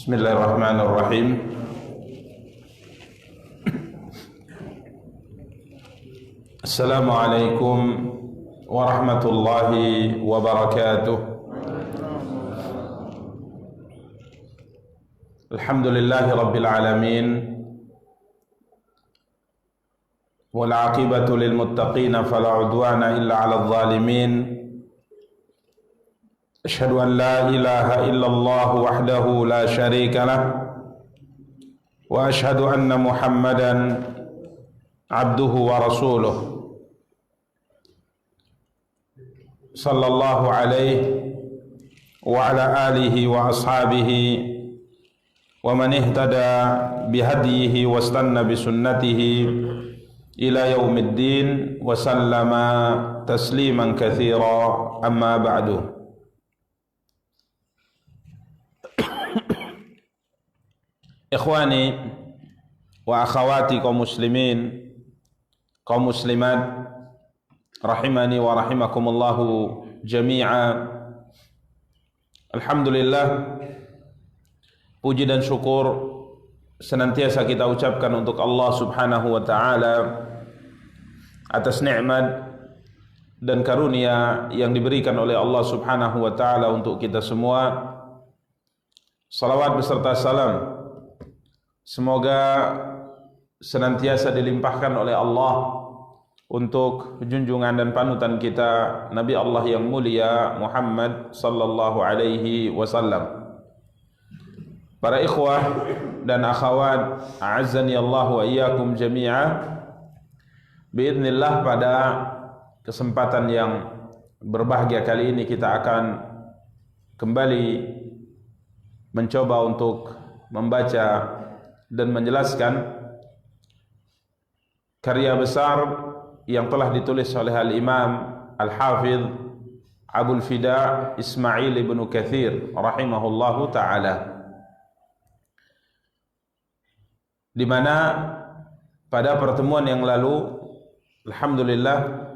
Bismillahirrahmanirrahim. Assalamualaikum warahmatullahi wabarakatuh. Alhamdulillahi rabbil alamin. Wal 'aqibatu lil muttaqin fala 'udwana illa 'alal zalimin. Asyhadu an la ilaha illallah wahdahu la syarika lah wa asyhadu anna Muhammadan abduhu wa rasuluh sallallahu alaihi wa ala alihi wa ashabihi wa man ihtada bihadihi wa istanna bisunnatihi ila yaumiddin wa sallama tasliman katsira, amma ba'du. Ikhwani wa akhawati kaum muslimin, kaum muslimat, rahimani wa rahimakumullahu jami'a. Alhamdulillah, puji dan syukur senantiasa kita ucapkan untuk Allah subhanahu wa ta'ala atas nikmat dan karunia yang diberikan oleh Allah subhanahu wa ta'ala untuk kita semua. Salawat beserta salam semoga senantiasa dilimpahkan oleh Allah untuk junjungan dan panutan kita Nabi Allah yang mulia Muhammad sallallahu alaihi wasallam. Para ikhwah dan akhwat, a'azzani Allah wa iyyakum jami'a. Biidznillah, pada kesempatan yang berbahagia kali ini kita akan kembali mencoba untuk membaca dan menjelaskan karya besar yang telah ditulis oleh Al-Imam Al-Hafidh Abul Fida Ismail ibn Katsir rahimahullahu ta'ala, di mana pada pertemuan yang lalu alhamdulillah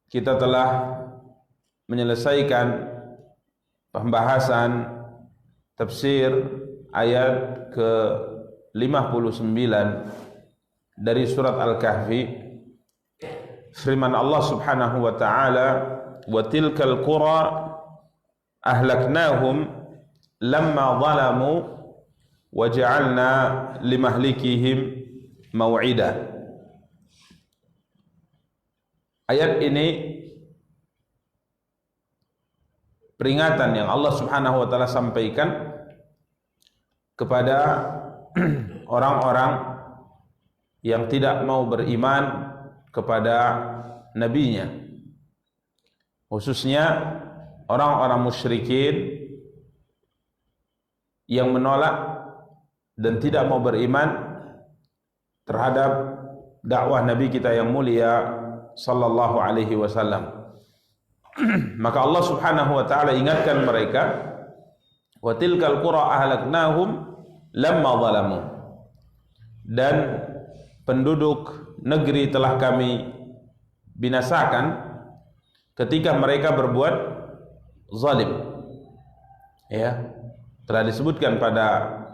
kita telah menyelesaikan pembahasan tafsir ayat ke-59 dari surat Al-Kahfi. Firman Allah subhanahu wa ta'ala, wa tilkal qura ahlaknahum lamma zalamu wa ja'alna limahlikihim maw'ida. Ayat ini peringatan yang Allah subhanahu wa ta'ala sampaikan kepada orang-orang yang tidak mau beriman kepada nabinya, khususnya orang-orang musyrikin yang menolak dan tidak mau beriman terhadap dakwah Nabi kita yang mulia sallallahu alaihi wasallam. Maka Allah subhanahu wa ta'ala ingatkan mereka, wa tilkal qura ahlaknahum lamma zalamu, dan penduduk negeri telah kami binasakan ketika mereka berbuat zalim. Ya, telah disebutkan pada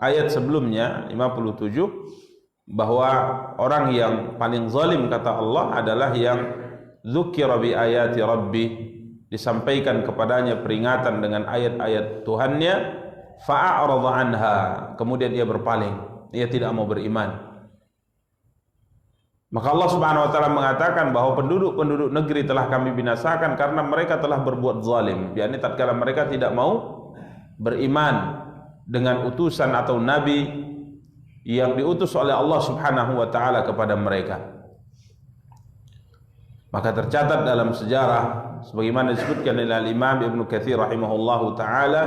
ayat sebelumnya 57 bahwa orang yang paling zalim kata Allah adalah yang dzukira bi ayati rabbi, disampaikan kepadanya peringatan dengan ayat-ayat Tuhannya, fa'arada anha, kemudian ia berpaling, ia tidak mau beriman. Maka Allah subhanahu wa ta'ala mengatakan bahwa penduduk-penduduk negeri telah kami binasakan karena mereka telah berbuat zalim, yakni tatkala mereka tidak mau beriman dengan utusan atau nabi yang diutus oleh Allah subhanahu wa ta'ala kepada mereka. Maka tercatat dalam sejarah sebagaimana disebutkan oleh Imam Ibn Katsir rahimahullahu ta'ala,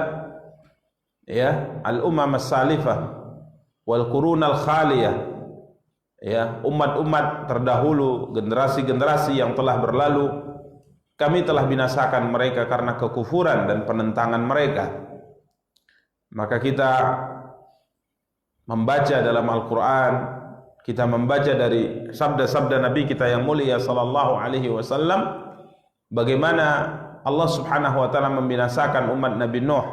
ya, al-umam as-salifah wal qurun al-khaliyah, ya, umat-umat terdahulu, generasi-generasi yang telah berlalu, kami telah binasakan mereka karena kekufuran dan penentangan mereka. Maka kita membaca dalam Al-Quran, kita membaca dari sabda-sabda Nabi kita yang mulia sallallahu alaihi wasallam, bagaimana Allah subhanahu wa ta'ala membinasakan umat Nabi Nuh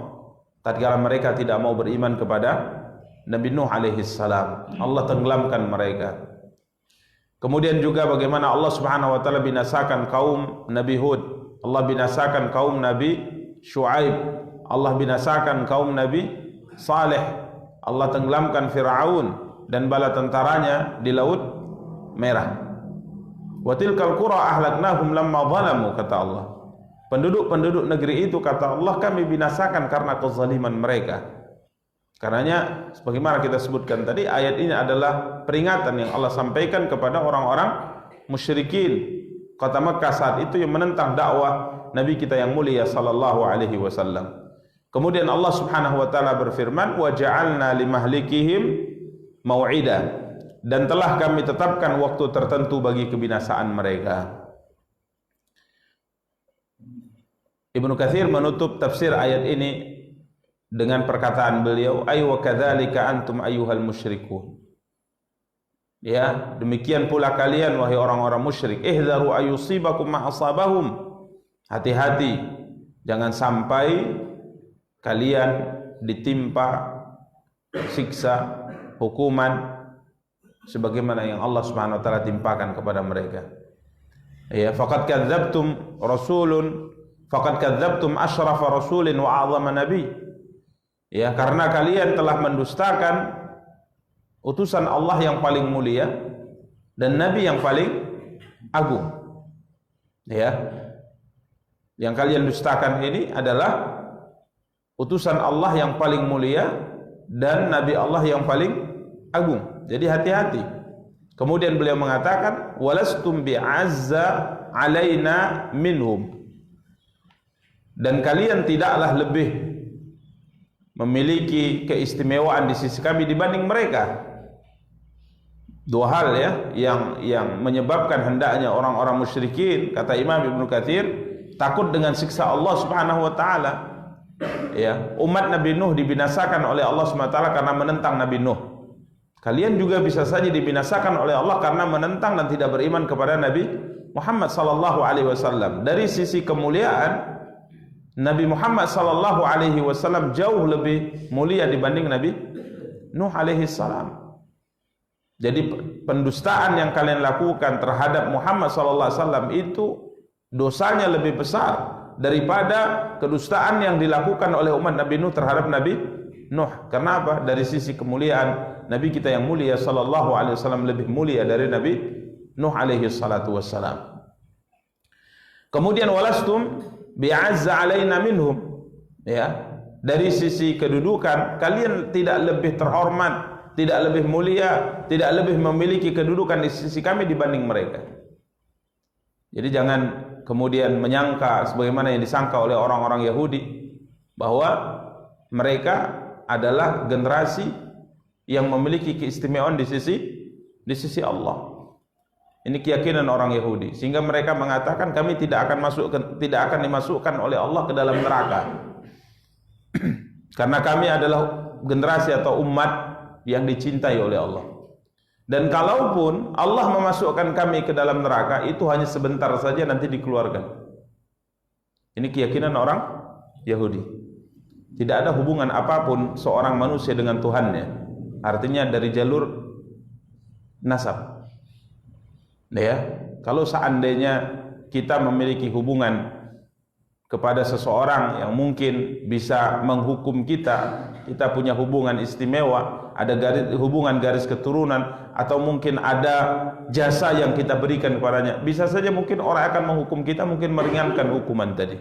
tatkala mereka tidak mau beriman kepada Nabi Nuh alaihi salam. Allah tenggelamkan mereka. Kemudian juga bagaimana Allah Subhanahu wa taala binasakan kaum Nabi Hud, Allah binasakan kaum Nabi Syuaib, Allah binasakan kaum Nabi Saleh, Allah tenggelamkan Firaun dan bala tentaranya di Laut Merah. Wa tilkal qura ahlaknahum lamma zalamu, kata Allah. Penduduk-penduduk negeri itu, kata Allah, kami binasakan karena kezaliman mereka. Karenanya sebagaimana kita sebutkan tadi, ayat ini adalah peringatan yang Allah sampaikan kepada orang-orang musyrikin kota Mekah saat itu yang menentang dakwah Nabi kita yang mulia sallallahu alaihi wasallam. Kemudian Allah Subhanahu wa taala berfirman, "Wa ja'alna limahlikihim mau'ida," dan telah kami tetapkan waktu tertentu bagi kebinasaan mereka. Ibnu Katsir menutup tafsir ayat ini dengan perkataan beliau, "Ay wa kadzalika antum ayyuhal musyrikun." Ya, demikian pula kalian wahai orang-orang musyrik, ihzaru ayusibakum ma asabahum. Hati-hati jangan sampai kalian ditimpa siksa, hukuman sebagaimana yang Allah Subhanahu wa taala timpakan kepada mereka. Ya, faqad kadzabtum asyrafa rasulin wa a'zama nabi. Ya, karena kalian telah mendustakan utusan Allah yang paling mulia dan nabi yang paling agung. Ya. Yang kalian dustakan ini adalah utusan Allah yang paling mulia dan nabi Allah yang paling agung. Jadi hati-hati. Kemudian beliau mengatakan, "Walastum bi'azza 'alaina minhum." Dan kalian tidaklah lebih memiliki keistimewaan di sisi kami dibanding mereka. Dua hal ya yang menyebabkan hendaknya orang-orang musyrikin, kata Imam Ibnu Katsir, takut dengan siksa Allah Subhanahu wa taala. Ya, umat Nabi Nuh dibinasakan oleh Allah Subhanahu wa taala karena menentang Nabi Nuh. Kalian juga bisa saja dibinasakan oleh Allah karena menentang dan tidak beriman kepada Nabi Muhammad sallallahu alaihi wasallam. Dari sisi kemuliaan, Nabi Muhammad sallallahu alaihi wasallam jauh lebih mulia dibanding Nabi Nuh alaihi salam. Jadi pendustaan yang kalian lakukan terhadap Muhammad sallallahu alaihi wasallam itu dosanya lebih besar daripada kedustaan yang dilakukan oleh umat Nabi Nuh terhadap Nabi Nuh. Karena apa? Dari sisi kemuliaan, Nabi kita yang mulia sallallahu alaihi wasallam lebih mulia dari Nabi Nuh alaihi salatu wassalam. Kemudian walastum bi'azza alaina minhum. Ya, dari sisi kedudukan kalian tidak lebih terhormat, tidak lebih mulia, tidak lebih memiliki kedudukan di sisi kami dibanding mereka. Jadi jangan kemudian menyangka sebagaimana yang disangka oleh orang-orang Yahudi bahwa mereka adalah generasi yang memiliki keistimewaan di sisi Allah. Ini keyakinan orang Yahudi, sehingga mereka mengatakan kami tidak akan dimasukkan oleh Allah ke dalam neraka. Karena kami adalah generasi atau umat yang dicintai oleh Allah. Dan kalaupun Allah memasukkan kami ke dalam neraka, itu hanya sebentar saja, nanti dikeluarkan. Ini keyakinan orang Yahudi. Tidak ada hubungan apapun seorang manusia dengan Tuhannya. Artinya dari jalur nasab. Ya, kalau seandainya kita memiliki hubungan kepada seseorang yang mungkin bisa menghukum kita punya hubungan istimewa, ada hubungan garis keturunan, atau mungkin ada jasa yang kita berikan kepadanya, bisa saja mungkin orang akan menghukum kita, mungkin meringankan hukuman tadi.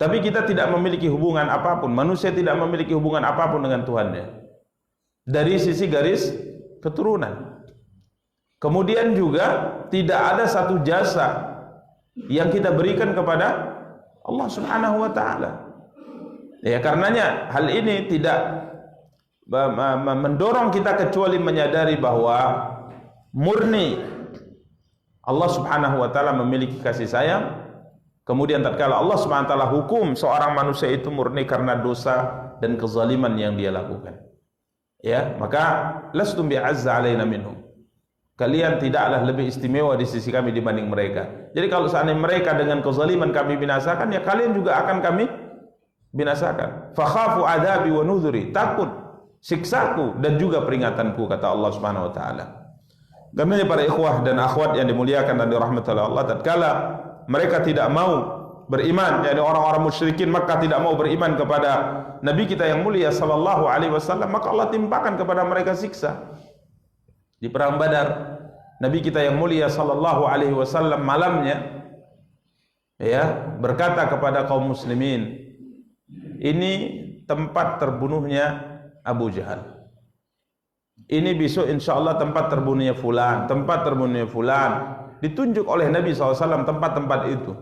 Tapi kita tidak memiliki hubungan apapun, manusia tidak memiliki hubungan apapun dengan Tuhannya dari sisi garis keturunan. Kemudian juga tidak ada satu jasa yang kita berikan kepada Allah Subhanahu wa taala. Ya, karenanya hal ini tidak mendorong kita kecuali menyadari bahwa murni Allah Subhanahu wa taala memiliki kasih sayang. Kemudian tatkala Allah Subhanahu wa taala hukum seorang manusia itu murni karena dosa dan kezaliman yang dia lakukan. Ya, maka lastum bi'azza alaina minhum. Kalian tidaklah lebih istimewa di sisi kami dibanding mereka. Jadi kalau seandainya mereka dengan kezaliman kami binasakan, ya kalian juga akan kami binasakan. Fakhafu adabi wa nuzuri, takut siksaku dan juga peringatanku, kata Allah Subhanahu wa taala. Karena para ikhwah dan akhwat yang dimuliakan dan dirahmati oleh Allah, tatkala mereka tidak mau beriman, yakni orang-orang musyrikin Makkah tidak mau beriman kepada Nabi kita yang mulia sallallahu alaihi wasallam, maka Allah timpakan kepada mereka siksa. Di perang Badar, Nabi kita yang mulia sallallahu alaihi wasallam malamnya berkata kepada kaum muslimin, ini tempat terbunuhnya Abu Jahal. Ini besok insyaallah tempat terbunuhnya fulan, tempat terbunuhnya fulan. Ditunjuk oleh Nabi SAW tempat-tempat itu.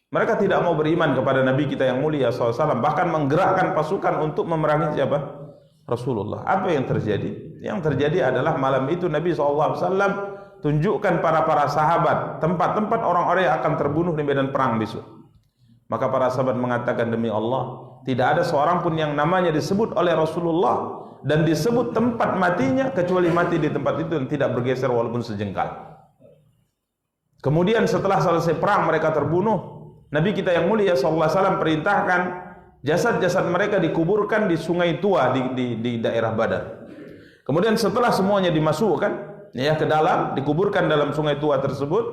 Mereka tidak mau beriman kepada Nabi kita yang mulia SAW, bahkan menggerakkan pasukan untuk memerangi siapa? Rasulullah. Apa yang terjadi? Yang terjadi adalah malam itu Nabi SAW tunjukkan para sahabat tempat-tempat orang-orang yang akan terbunuh di medan perang besok. Maka para sahabat mengatakan, demi Allah, tidak ada seorang pun yang namanya disebut oleh Rasulullah dan disebut tempat matinya kecuali mati di tempat itu dan tidak bergeser walaupun sejengkal. Kemudian setelah selesai perang mereka terbunuh, Nabi kita yang mulia sallallahu alaihi wasallam perintahkan jasad-jasad mereka dikuburkan di Sungai Tua di daerah Badar. Kemudian setelah semuanya dimasukkan ke dalam, dikuburkan dalam Sungai Tua tersebut,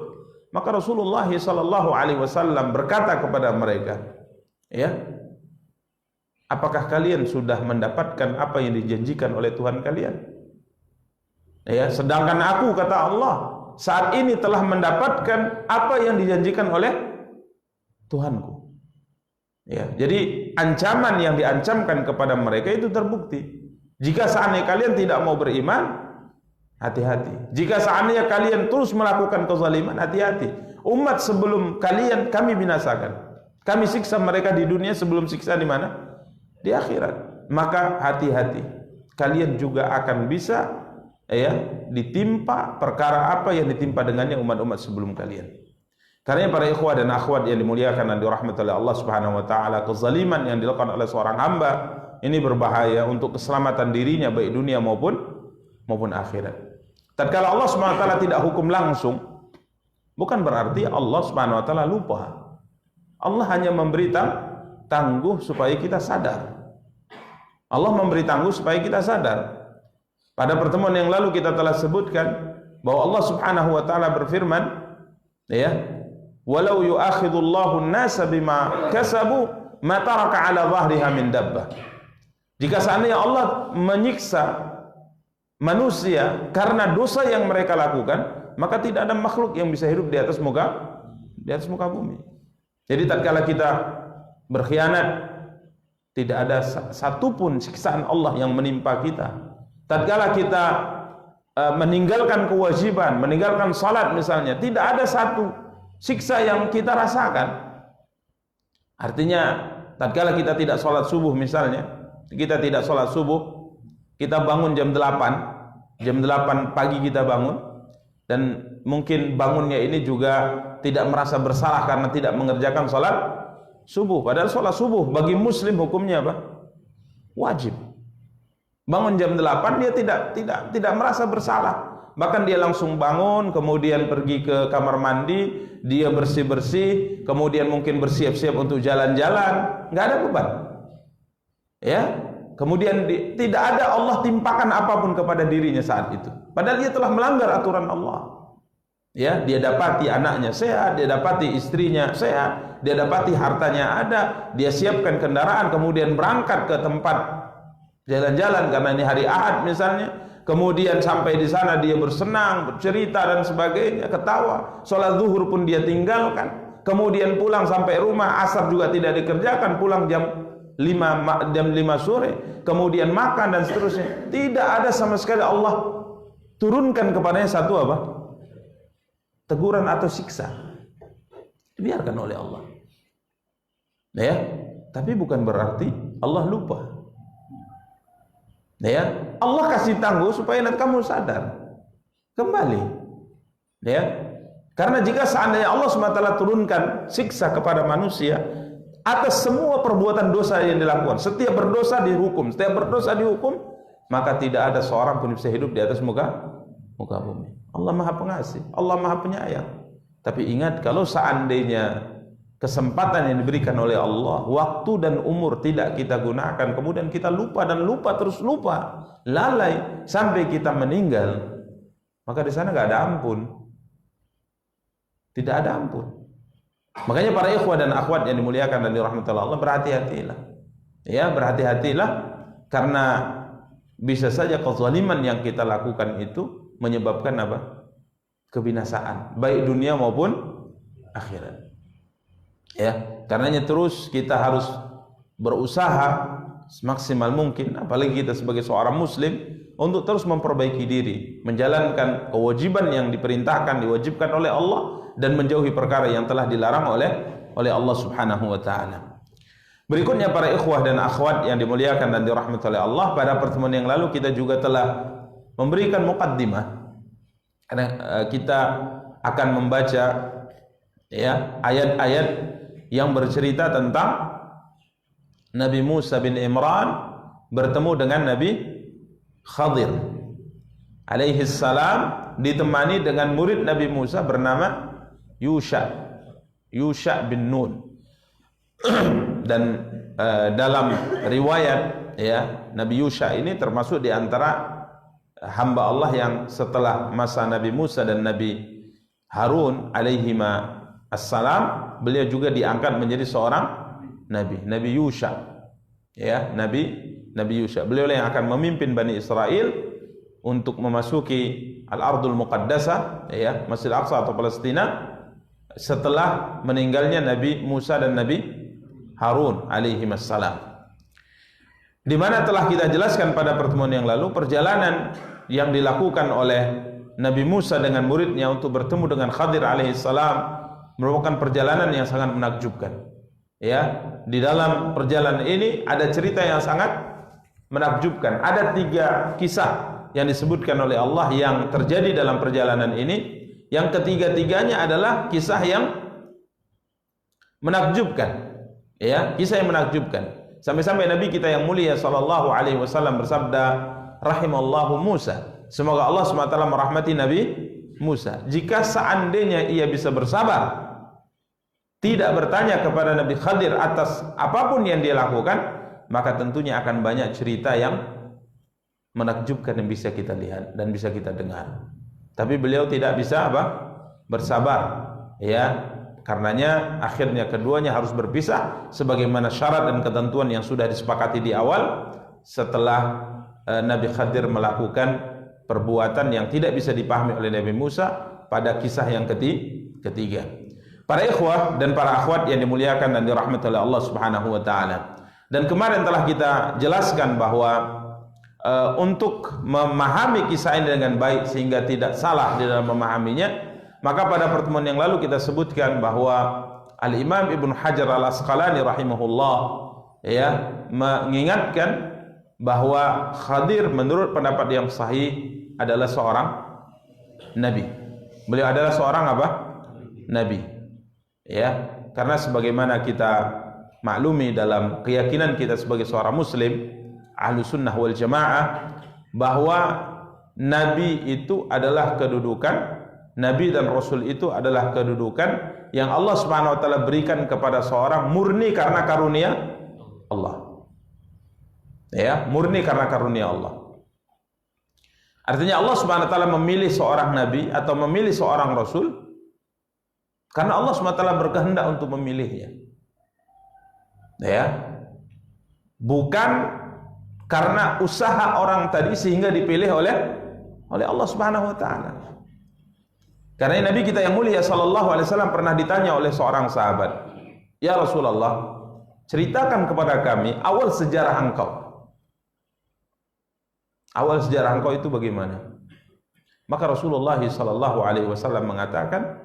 maka Rasulullah sallallahu alaihi wasallam berkata kepada mereka, apakah kalian sudah mendapatkan apa yang dijanjikan oleh Tuhan kalian? Sedangkan aku, kata Allah, saat ini telah mendapatkan apa yang dijanjikan oleh Tuhanku. Jadi ancaman yang diancamkan kepada mereka itu terbukti. Jika seandainya kalian tidak mau beriman, hati-hati. Jika seandainya kalian terus melakukan kezaliman, hati-hati. Umat sebelum kalian kami binasakan. Kami siksa mereka di dunia sebelum siksa di mana? Di akhirat. Maka hati-hati, kalian juga akan bisa ditimpa perkara apa yang ditimpa dengannya umat-umat sebelum kalian. Karena para ikhwah dan akhwat yang dimuliakan dan dirahmati oleh Allah Subhanahu wa taala, kezaliman yang dilakukan oleh seorang hamba ini berbahaya untuk keselamatan dirinya baik dunia maupun akhirat. Tatkala Allah Subhanahu wa taala tidak hukum langsung, bukan berarti Allah Subhanahu wa taala lupa. Allah hanya memberi tangguh supaya kita sadar. Allah memberi tangguh supaya kita sadar. Pada pertemuan yang lalu kita telah sebutkan bahwa Allah Subhanahu wa taala berfirman, walau yu'akhidullahu an-nasa bima kasabu ma taraka 'ala dhahriha min dabbah. Jika seandainya Allah menyiksa manusia karena dosa yang mereka lakukan, maka tidak ada makhluk yang bisa hidup di atas muka bumi. Jadi tatkala kita berkhianat, tidak ada satupun siksaan Allah yang menimpa kita. Tatkala kita meninggalkan kewajiban, meninggalkan salat misalnya, tidak ada satu siksa yang kita rasakan. Artinya tatkala kita tidak salat subuh misalnya, kita tidak salat subuh, kita bangun jam 8 pagi kita bangun, dan mungkin bangunnya ini juga tidak merasa bersalah karena tidak mengerjakan salat subuh. Padahal salat subuh bagi muslim hukumnya apa? Wajib. Bangun jam 8 dia tidak merasa bersalah. Bahkan dia langsung bangun, kemudian pergi ke kamar mandi, dia bersih-bersih, kemudian mungkin bersiap-siap untuk jalan-jalan, nggak ada beban. Kemudian tidak ada Allah timpakan apapun kepada dirinya saat itu. Padahal dia telah melanggar aturan Allah. Dia dapati anaknya sehat, dia dapati istrinya sehat, dia dapati hartanya ada, dia siapkan kendaraan, kemudian berangkat ke tempat jalan-jalan karena ini hari Ahad misalnya. Kemudian sampai di sana dia bersenang, bercerita dan sebagainya, ketawa. Sholat zuhur pun dia tinggalkan. Kemudian pulang sampai rumah, asar juga tidak dikerjakan, pulang jam 5 sore, kemudian makan dan seterusnya. Tidak ada sama sekali Allah turunkan kepadanya satu apa? Teguran atau siksa. Dibiarkan oleh Allah. Tapi bukan berarti Allah lupa. Allah kasih tangguh supaya nanti kamu sadar kembali. Karena jika seandainya Allah SWT turunkan siksa kepada manusia atas semua perbuatan dosa yang dilakukan, setiap berdosa dihukum, maka tidak ada seorang pun bisa hidup di atas muka bumi. Allah Maha Pengasih, Allah Maha Penyayang. Tapi ingat, kalau seandainya kesempatan yang diberikan oleh Allah, waktu dan umur tidak kita gunakan, kemudian kita lupa dan lupa terus lupa, lalai sampai kita meninggal, maka di sana nggak ada ampun, tidak ada ampun. Makanya para ikhwah dan akhwat yang dimuliakan dan dirahmati Allah, berhati-hatilah, ya berhati-hatilah, karena bisa saja kezaliman yang kita lakukan itu menyebabkan apa? Kebinasaan, baik dunia maupun akhirat. Ya, karenanya terus kita harus berusaha semaksimal mungkin, apalagi kita sebagai seorang muslim, untuk terus memperbaiki diri, menjalankan kewajiban yang diperintahkan, diwajibkan oleh Allah, dan menjauhi perkara yang telah dilarang oleh Allah Subhanahu wa taala. Berikutnya para ikhwah dan akhwat yang dimuliakan dan dirahmati oleh Allah, pada pertemuan yang lalu kita juga telah memberikan muqaddimah. Karena kita akan membaca ya ayat-ayat yang bercerita tentang Nabi Musa bin Imran bertemu dengan Nabi Khadir alaihi salam, ditemani dengan murid Nabi Musa bernama Yusha bin Nun. Dan dalam riwayat ya, Nabi Yusha ini termasuk di antara hamba Allah yang setelah masa Nabi Musa dan Nabi Harun alaihima assalam, beliau juga diangkat menjadi seorang nabi, Nabi Yusha. Ya, Nabi Yusha. Beliau yang akan memimpin Bani Israel untuk memasuki Al-Ardul Muqaddasah, ya, Masjid Aqsa atau Palestina, setelah meninggalnya Nabi Musa dan Nabi Harun alaihima assalam. Di mana telah kita jelaskan pada pertemuan yang lalu, perjalanan yang dilakukan oleh Nabi Musa dengan muridnya untuk bertemu dengan Khadir alaihissalam merupakan perjalanan yang sangat menakjubkan. Ya, di dalam perjalanan ini ada cerita yang sangat menakjubkan. Ada 3 kisah yang disebutkan oleh Allah yang terjadi dalam perjalanan ini. Yang ketiga-tiganya adalah kisah yang menakjubkan. Ya, kisah yang menakjubkan. Sampai-sampai Nabi kita yang mulia sallallahu alaihi wasallam bersabda, rahimallahu Musa. Semoga Allah SWT merahmati Nabi Musa. Jika seandainya ia bisa bersabar, tidak bertanya kepada Nabi Khadir atas apapun yang dia lakukan, maka tentunya akan banyak cerita yang menakjubkan yang bisa kita lihat dan bisa kita dengar. Tapi beliau tidak bisa apa? Bersabar. Ya, karenanya akhirnya keduanya harus berpisah sebagaimana syarat dan ketentuan yang sudah disepakati di awal, setelah Nabi Khadir melakukan perbuatan yang tidak bisa dipahami oleh Nabi Musa pada kisah yang ketiga. Para ikhwah dan para akhwat yang dimuliakan dan dirahmati oleh Allah Subhanahu wa taala. Dan kemarin telah kita jelaskan bahwa untuk memahami kisah ini dengan baik sehingga tidak salah di dalam memahaminya, maka pada pertemuan yang lalu kita sebutkan bahwa Al-Imam Ibnu Hajar Al-Asqalani rahimahullah ya mengingatkan bahwa Khadir menurut pendapat yang sahih adalah seorang nabi. Beliau adalah seorang apa? Nabi. Ya, karena sebagaimana kita maklumi dalam keyakinan kita sebagai seorang muslim Ahlus Sunnah wal Jamaah, bahwa nabi itu adalah kedudukan, nabi dan rasul itu adalah kedudukan yang Allah Subhanahu wa taala berikan kepada seorang murni karena karunia Allah. Ya, murni karena karunia Allah. Artinya Allah Subhanahu wa taala memilih seorang nabi atau memilih seorang rasul karena Allah SWT berkehendak untuk memilihnya. Ya. Bukan karena usaha orang tadi sehingga dipilih oleh Allah Subhanahu wa taala. Karena Nabi kita yang mulia sallallahu alaihi wasallam pernah ditanya oleh seorang sahabat, "Ya Rasulullah, ceritakan kepada kami awal sejarah engkau. Awal sejarah engkau itu bagaimana?" Maka Rasulullah sallallahu alaihi wasallam mengatakan,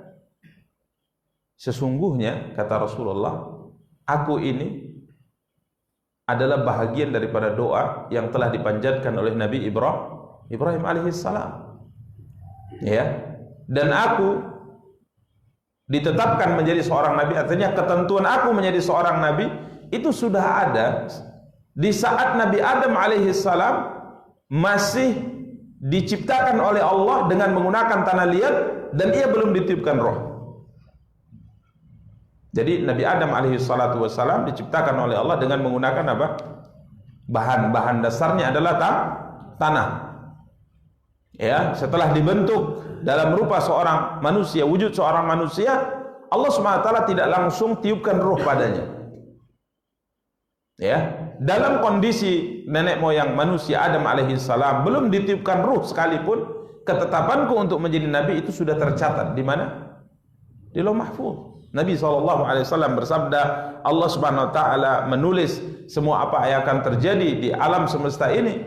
sesungguhnya kata Rasulullah, aku ini adalah bahagian daripada doa yang telah dipanjatkan oleh Nabi Ibrahim alaihissalam. Ya, dan aku ditetapkan menjadi seorang nabi, artinya ketentuan aku menjadi seorang nabi itu sudah ada di saat Nabi Adam alaihissalam masih diciptakan oleh Allah dengan menggunakan tanah liat dan ia belum ditiupkan roh. Jadi Nabi Adam alaihi salatu wassalam diciptakan oleh Allah dengan menggunakan apa? Bahan dasarnya adalah tanah. Ya, setelah dibentuk dalam rupa seorang manusia, wujud seorang manusia, Allah SWT tidak langsung tiupkan ruh padanya. Ya, dalam kondisi nenek moyang manusia Adam alaihi salam belum ditiupkan ruh sekalipun, ketetapanku untuk menjadi nabi itu sudah tercatat di mana? Di Lauh Mahfuz. Nabi SAW bersabda, Allah Subhanahu Wa Taala menulis semua apa yang akan terjadi di alam semesta ini,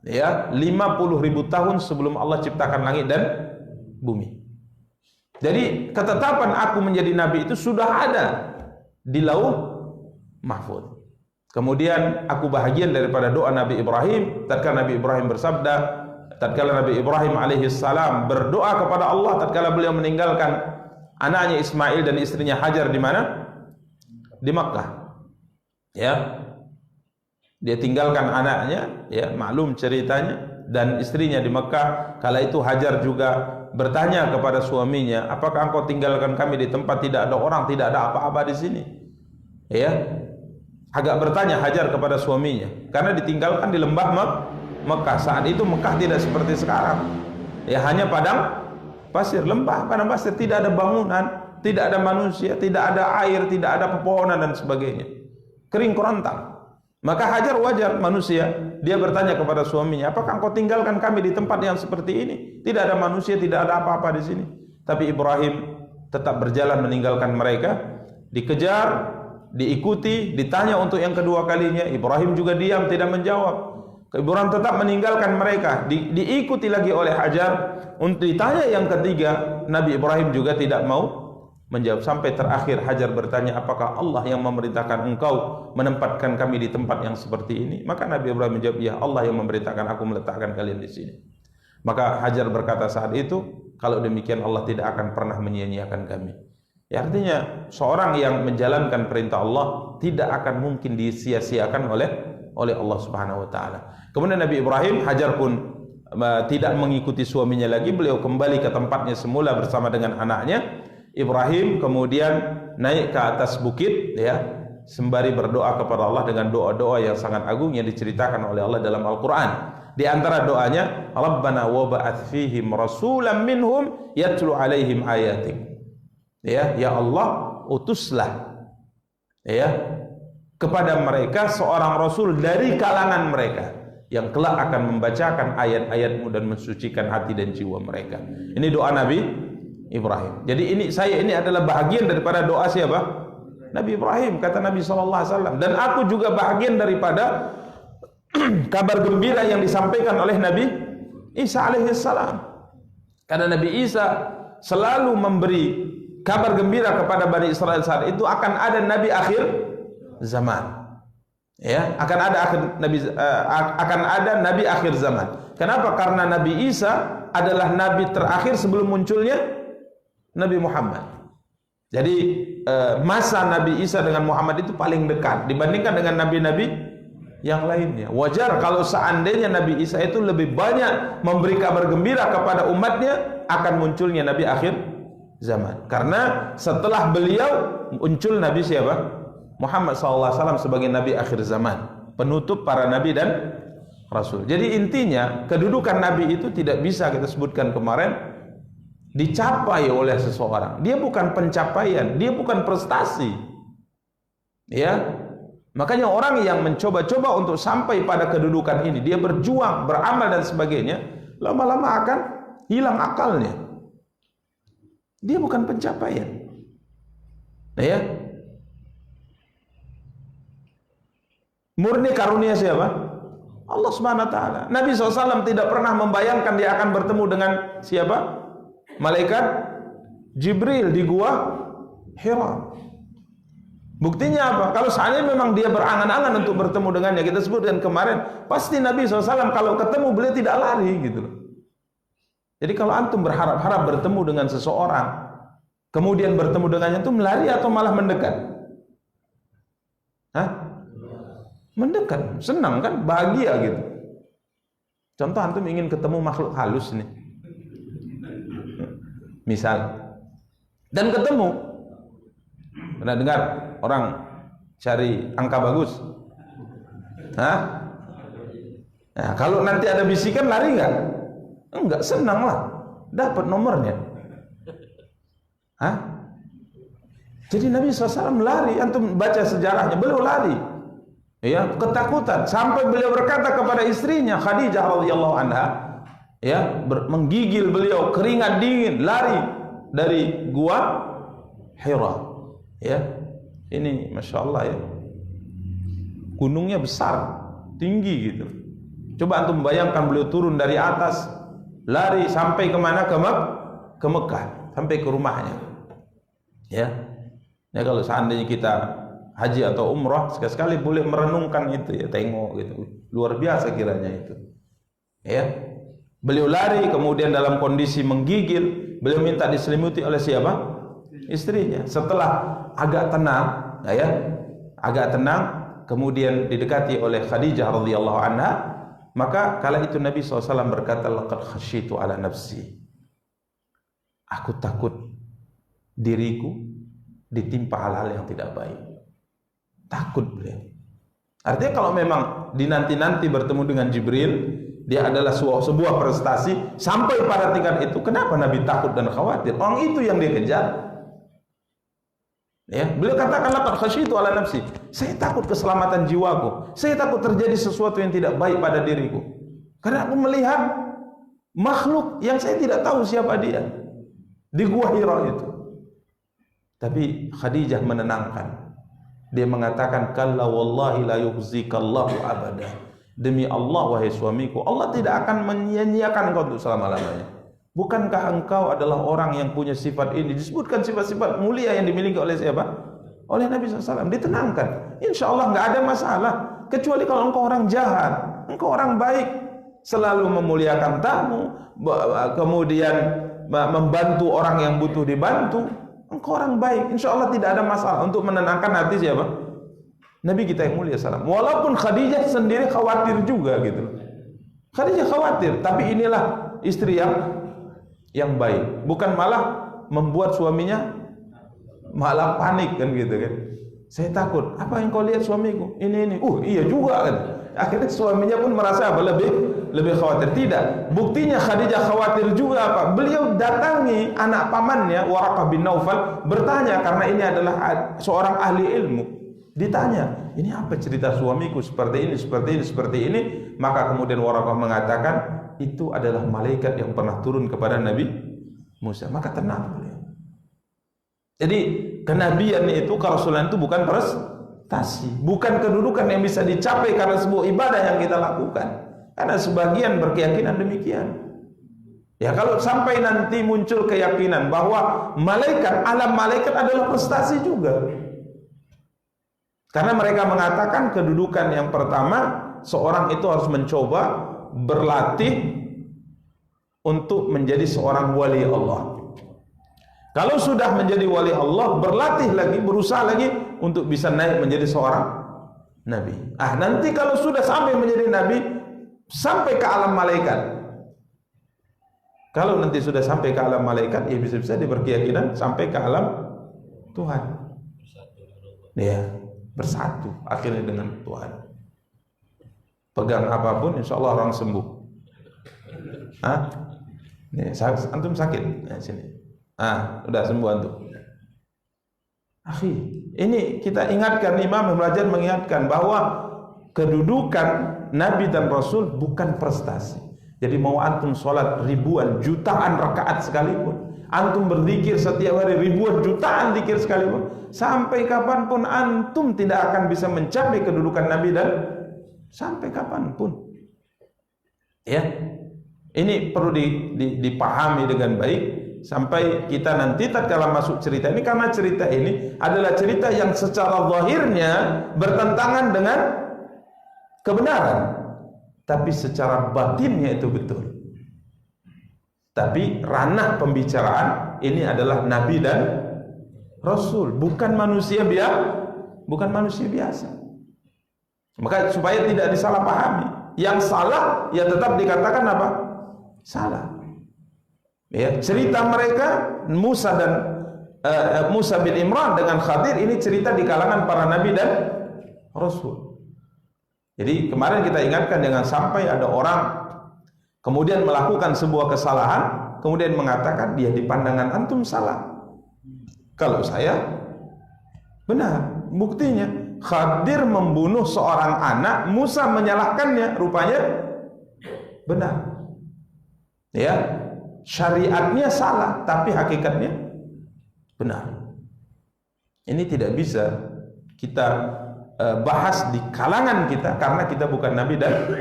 ya, 50.000 tahun sebelum Allah ciptakan langit dan bumi. Jadi ketetapan aku menjadi nabi itu sudah ada di Lauh Mahfuz. Kemudian aku bahagian daripada doa Nabi Ibrahim. Tatkala Nabi Ibrahim bersabda, tatkala Nabi Ibrahim alaihi salam berdoa kepada Allah tatkala beliau meninggalkan anaknya Ismail dan istrinya Hajar di mana? Di Makkah. Ya. Dia tinggalkan anaknya, ya, maklum ceritanya, dan istrinya di Makkah. Kala itu Hajar juga bertanya kepada suaminya, "Apakah engkau tinggalkan kami di tempat tidak ada orang, tidak ada apa-apa di sini?" Ya. Agak bertanya Hajar kepada suaminya karena ditinggalkan di lembah Mekah. Saat itu Mekah tidak seperti sekarang. Ya, hanya padang pasir, lembah padang pasir, tidak ada bangunan, tidak ada manusia, tidak ada air, tidak ada pepohonan dan sebagainya. Kering kerontang. Maka Hajar wajar manusia, dia bertanya kepada suaminya, "Apakah engkau tinggalkan kami di tempat yang seperti ini? Tidak ada manusia, tidak ada apa-apa di sini." Tapi Ibrahim tetap berjalan meninggalkan mereka, dikejar, diikuti, ditanya untuk yang kedua kalinya, Ibrahim juga diam, tidak menjawab. Ibrahim tetap meninggalkan mereka, diikuti lagi oleh Hajar. Untuk ditanya yang ketiga, Nabi Ibrahim juga tidak mau menjawab. Sampai terakhir Hajar bertanya, "Apakah Allah yang memerintahkan engkau menempatkan kami di tempat yang seperti ini?" Maka Nabi Ibrahim menjawab, "Ya, Allah yang memerintahkan aku meletakkan kalian di sini." Maka Hajar berkata saat itu, "Kalau demikian Allah tidak akan pernah menyia-nyiakan kami." Ya, artinya seorang yang menjalankan perintah Allah tidak akan mungkin disia-siakan oleh Allah Subhanahu wa taala. Kemudian Nabi Ibrahim, Hajar pun tidak mengikuti suaminya lagi, beliau kembali ke tempatnya semula bersama dengan anaknya. Ibrahim kemudian naik ke atas bukit, ya, sembari berdoa kepada Allah dengan doa-doa yang sangat agung yang diceritakan oleh Allah dalam Al-Qur'an. Di antara doanya, "Rabbana wa ba'ats fihim rasulan minhum yatlu 'alaihim ayatik." Ya, ya Allah, utuslah, ya, kepada mereka seorang rasul dari kalangan mereka yang kelak akan membacakan ayat-ayat-Mu dan mensucikan hati dan jiwa mereka. Ini doa Nabi Ibrahim. Jadi ini adalah bahagian daripada doa siapa? Nabi Ibrahim, kata Nabi SAW. Dan aku juga bahagian daripada kabar gembira yang disampaikan oleh Nabi Isa alaihissalam. Karena Nabi Isa selalu memberi kabar gembira kepada Bani Israel saat itu akan ada Nabi akhir zaman. Ya, akan ada Nabi akhir zaman. Kenapa? Karena Nabi Isa adalah Nabi terakhir sebelum munculnya Nabi Muhammad. Jadi masa Nabi Isa dengan Muhammad itu paling dekat dibandingkan dengan nabi-nabi yang lainnya. Wajar kalau seandainya Nabi Isa itu lebih banyak memberi kabar gembira kepada umatnya akan munculnya Nabi akhir zaman. Karena setelah beliau muncul Nabi siapa? Muhammad SAW sebagai Nabi akhir zaman, penutup para Nabi dan Rasul. Jadi intinya kedudukan Nabi itu tidak bisa kita sebutkan kemarin dicapai oleh seseorang. Dia bukan pencapaian, dia bukan prestasi. Ya, makanya orang yang mencoba-coba untuk sampai pada kedudukan ini, dia berjuang, beramal dan sebagainya, lama-lama akan hilang akalnya. Dia bukan pencapaian. Nah, ya, murni karunia siapa? Allah Subhanahu wa taala. Nabi SAW tidak pernah membayangkan dia akan bertemu dengan siapa? Malaikat Jibril di gua Hira. Buktinya apa? Kalau seandainya memang dia berangan-angan untuk bertemu dengannya, kita sebutkan kemarin, pasti Nabi SAW kalau ketemu beliau tidak lari gitu loh. Jadi kalau antum berharap-harap bertemu dengan seseorang, kemudian bertemu dengannya itu melari atau malah mendekat? Hah? Mendekat, senang kan, bahagia gitu. Contoh antum ingin ketemu makhluk halus nih, misal, dan ketemu, Pernah dengar orang cari angka bagus? Hah? Nah, kalau nanti ada bisikan lari nggak? Enggak, senang lah, dapat nomornya. Hah? Jadi Nabi SAW lari, antum baca sejarahnya, beliau lari, ya, ketakutan, sampai beliau berkata kepada istrinya Khadijah radhiyallahu anha, ya, menggigil beliau, keringat dingin, lari dari gua Hira, ya. Ini masya Allah ya, gunungnya besar, tinggi gitu. Coba antum bayangkan beliau turun dari atas, lari sampai kemana? Ke Mekah, sampai ke rumahnya, ya. Ya, kalau seandainya kita haji atau umrah, sekali-sekali boleh merenungkan itu, ya, tengok gitu, luar biasa kiranya itu, ya. Beliau lari, kemudian dalam kondisi menggigil, beliau minta diselimuti oleh siapa? Istrinya. Setelah agak tenang, ya, agak tenang, kemudian didekati oleh Khadijah radhiyallahu anha, maka kala itu Nabi SAW berkata, laqad khasyitu ala nafsi, aku takut diriku ditimpa hal-hal yang tidak baik. Takut beliau. Artinya kalau memang dinanti-nanti bertemu dengan Jibril, dia adalah sebuah prestasi sampai pada tingkat itu, kenapa Nabi takut dan khawatir? Orang itu yang dia kejar. Ya, beliau katakan laqad khasyitu ala nafsi, saya takut keselamatan jiwaku, saya takut terjadi sesuatu yang tidak baik pada diriku, karena aku melihat makhluk yang saya tidak tahu siapa dia di gua Hira itu. Tapi Khadijah menenangkan. Dia mengatakan, kalla wallahi la yukhzikallahu abada. Demi Allah wahai suamiku, Allah tidak akan menyia-nyiakan engkau untuk selama-lamanya. Bukankah engkau adalah orang yang punya sifat ini? Disebutkan sifat-sifat mulia yang dimiliki oleh siapa? Oleh Nabi SAW. Ditenangkan. Insya Allah nggak ada masalah. Kecuali kalau engkau orang jahat, engkau orang baik, selalu memuliakan tamu, kemudian membantu orang yang butuh dibantu, engkau orang baik, insya Allah tidak ada masalah. Untuk menenangkan hati siapa? Nabi kita yang mulia SAW. Walaupun Khadijah sendiri khawatir juga gitu. Khadijah khawatir, tapi inilah istri yang baik. Bukan malah membuat suaminya malah panik kan gitu kan. Saya takut, apa yang kau lihat suamiku? Ini. Iya juga kan. Akhirnya suaminya pun merasa apa? Lebih khawatir. Tidak. Buktinya Khadijah khawatir juga apa? Beliau datangi anak pamannya Waraqah bin Naufal, bertanya karena ini adalah seorang ahli ilmu. Ditanya, ini apa cerita suamiku seperti ini? Maka kemudian Waraqah mengatakan, itu adalah malaikat yang pernah turun kepada Nabi Musa. Maka tenang beliau. Jadi kenabian itu, kerasulan itu bukan prestasi, bukan kedudukan yang bisa dicapai karena sebuah ibadah yang kita lakukan. Karena sebagian berkeyakinan demikian. Ya, kalau sampai nanti muncul keyakinan bahwa alam malaikat adalah prestasi juga. Karena mereka mengatakan kedudukan yang pertama, seorang itu harus mencoba berlatih untuk menjadi seorang wali Allah. Kalau sudah menjadi wali Allah, berlatih lagi, berusaha lagi untuk bisa naik menjadi seorang nabi. Nanti kalau sudah sampai menjadi nabi, sampai ke alam malaikat. Kalau nanti sudah sampai ke alam malaikat, ya bisa-bisa diberkeyakinan sampai ke alam Tuhan. Ya, bersatu akhirnya dengan Tuhan. Pegang apapun, insya Allah orang sembuh. Nih, antum sakit, nah, sini. Udah sembuh antum. Akhi, ini kita ingatkan, Imam belajar mengingatkan bahwa kedudukan Nabi dan Rasul bukan prestasi. Jadi mau antum sholat ribuan, jutaan rakaat sekalipun, antum berzikir setiap hari ribuan, jutaan zikir sekalipun, sampai kapanpun antum tidak akan bisa mencapai kedudukan Nabi dan sampai kapanpun. Ya, ini perlu dipahami dengan baik sampai kita nanti tatkala masuk cerita ini, karena cerita ini adalah cerita yang secara zahirnya bertentangan dengan kebenaran, tapi secara batinnya itu betul. Tapi ranah pembicaraan ini adalah Nabi dan Rasul, bukan manusia biasa. Maka supaya tidak disalahpahami, yang salah ya tetap dikatakan apa? Salah. Ya, cerita mereka Musa dan Musa bin Imran dengan Khadir ini cerita di kalangan para nabi dan rasul. Jadi kemarin kita ingatkan, jangan sampai ada orang kemudian melakukan sebuah kesalahan kemudian mengatakan dia di pandangan antum salah, kalau saya benar. Buktinya Khadir membunuh seorang anak, Musa menyalahkannya, rupanya benar. Ya, syariatnya salah tapi hakikatnya benar. Ini tidak bisa kita bahas di kalangan kita karena kita bukan nabi dan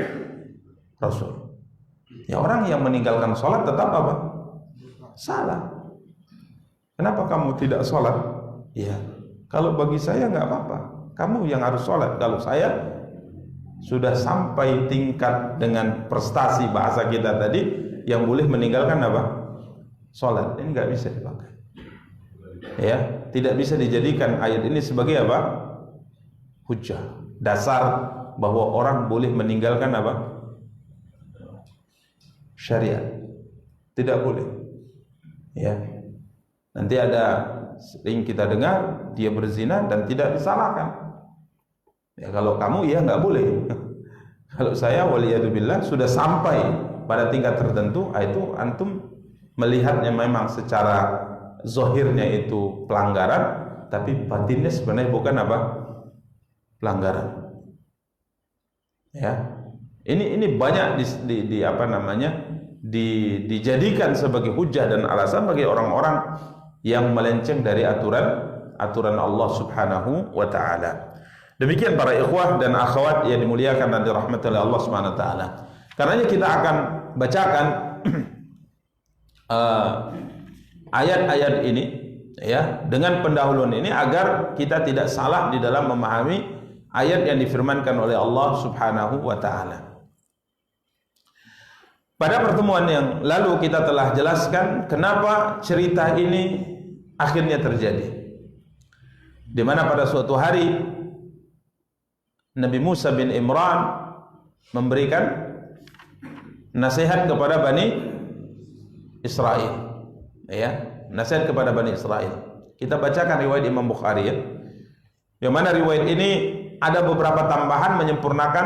rasul. Ya, orang yang meninggalkan sholat tetap apa? Salah. Kenapa kamu tidak sholat? Ya, kalau bagi saya nggak apa-apa. Kamu yang harus sholat. Kalau saya sudah sampai tingkat dengan prestasi bahasa kita tadi, yang boleh meninggalkan apa? Sholat. Ini nggak bisa dipakai. Ya, tidak bisa dijadikan ayat ini sebagai apa? Hujjah, dasar bahwa orang boleh meninggalkan apa? Syariat. Tidak boleh. Ya. Nanti ada sering kita dengar dia berzina dan tidak disalahkan. Ya, kalau kamu ya nggak boleh. Kalau saya waliyadzubillah sudah sampai pada tingkat tertentu, itu antum melihatnya memang secara zahirnya itu pelanggaran, tapi batinnya sebenarnya bukan apa? Pelanggaran. Ya, ini banyak di apa namanya dijadikan sebagai hujah dan alasan bagi orang-orang yang melenceng dari aturan Allah Subhanahu wa taala. Demikian para ikhwah dan akhwat yang dimuliakan dan dirahmati oleh Allah Subhanahu wa taala. Karenanya kita akan bacakan ayat-ayat ini ya dengan pendahuluan ini agar kita tidak salah di dalam memahami ayat yang difirmankan oleh Allah Subhanahu wa taala. Pada pertemuan yang lalu kita telah jelaskan kenapa cerita ini akhirnya terjadi. Di mana pada suatu hari Nabi Musa bin Imran memberikan nasihat kepada Bani Israel. Ya, nasihat kepada Bani Israel. Kita bacakan riwayat Imam Bukhari ya. Yang mana riwayat ini ada beberapa tambahan menyempurnakan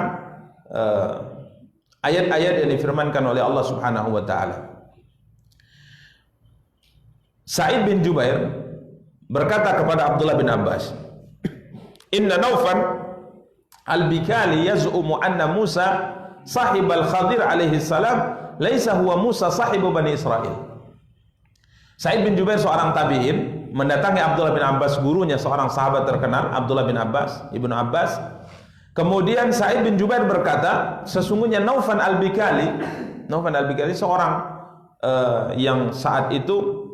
ayat-ayat yang difirmankan oleh Allah Subhanahu wa taala. Sa'id bin Jubair berkata kepada Abdullah bin Abbas, "Inna Naufan al-Bikali yaz'umu anna Musa sahib al-Khadir alaihi salam laisa huwa Musa sahibu Bani Israel." Sa'id bin Jubair seorang tabi'in mendatangi Abdullah bin Abbas, gurunya seorang sahabat terkenal, Abdullah bin Abbas, Ibnu Abbas. Kemudian Sa'id bin Jubair berkata, sesungguhnya Naufan al-Bikali seorang yang saat itu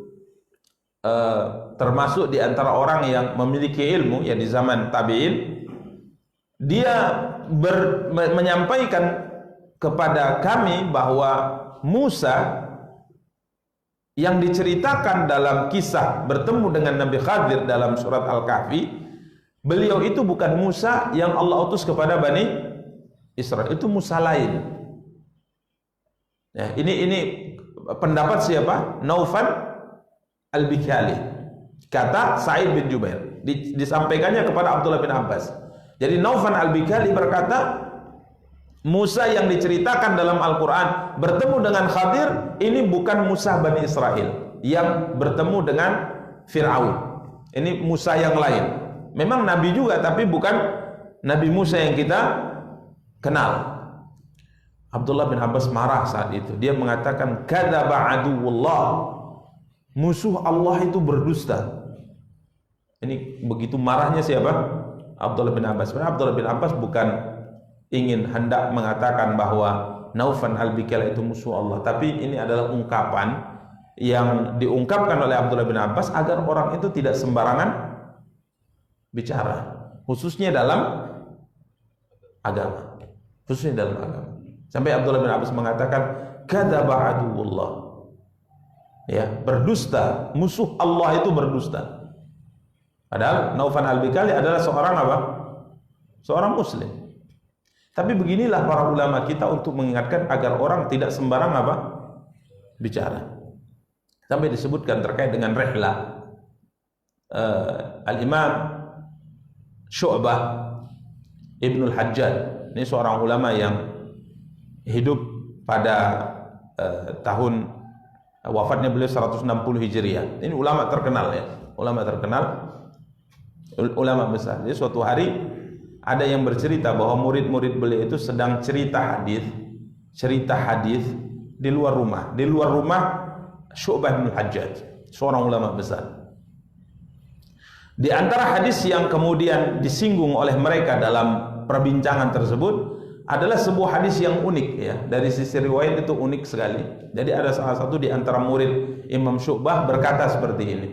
termasuk di antara orang yang memiliki ilmu ya di zaman tabi'in. Dia menyampaikan kepada kami bahwa Musa yang diceritakan dalam kisah bertemu dengan Nabi Khadir dalam surat Al-Kahfi, beliau itu bukan Musa yang Allah utus kepada Bani Israel, itu Musa lain. Ya, ini pendapat siapa? Naufan al-Bikali. Kata Sa'id bin Jubair, disampaikannya kepada Abdullah bin Abbas. Jadi Naufan al-Bikali berkata, Musa yang diceritakan dalam Al-Quran bertemu dengan Khadir, ini bukan Musa Bani Israel yang bertemu dengan Fir'aun. Ini Musa yang lain. Memang Nabi juga, tapi bukan Nabi Musa yang kita kenal. Abdullah bin Abbas marah saat itu. Dia mengatakan, kadzaba aduwullah, musuh Allah itu berdusta. Ini begitu marahnya siapa? Abdullah bin Abbas. Sebenarnya Abdullah bin Abbas bukan ingin hendak mengatakan bahwa Naufan al-Bikali itu musuh Allah, tapi ini adalah ungkapan yang diungkapkan oleh Abdullah bin Abbas agar orang itu tidak sembarangan bicara, khususnya dalam agama, Sampai Abdullah bin Abbas mengatakan kadzaba aduwullah, ya, berdusta, musuh Allah itu berdusta. Padahal Naufan al-Bikali adalah seorang apa? Seorang muslim. Tapi beginilah para ulama kita untuk mengingatkan agar orang tidak sembarang apa? Bicara. Sampai disebutkan terkait dengan rihlah. Al-Imam Syu'bah Ibnul Hajjaj. Ini seorang ulama yang hidup pada tahun wafatnya beliau 160 Hijriah. Ini ulama terkenal ya, ulama terkenal, ulama besar. Jadi suatu hari ada yang bercerita bahwa murid-murid beliau itu sedang cerita hadis di luar rumah. Di luar rumah Syu'bah bin Hajjaj, seorang ulama besar. Di antara hadis yang kemudian disinggung oleh mereka dalam perbincangan tersebut adalah sebuah hadis yang unik ya. Dari sisi riwayat itu unik sekali. Jadi ada salah satu di antara murid Imam Syu'bah berkata seperti ini.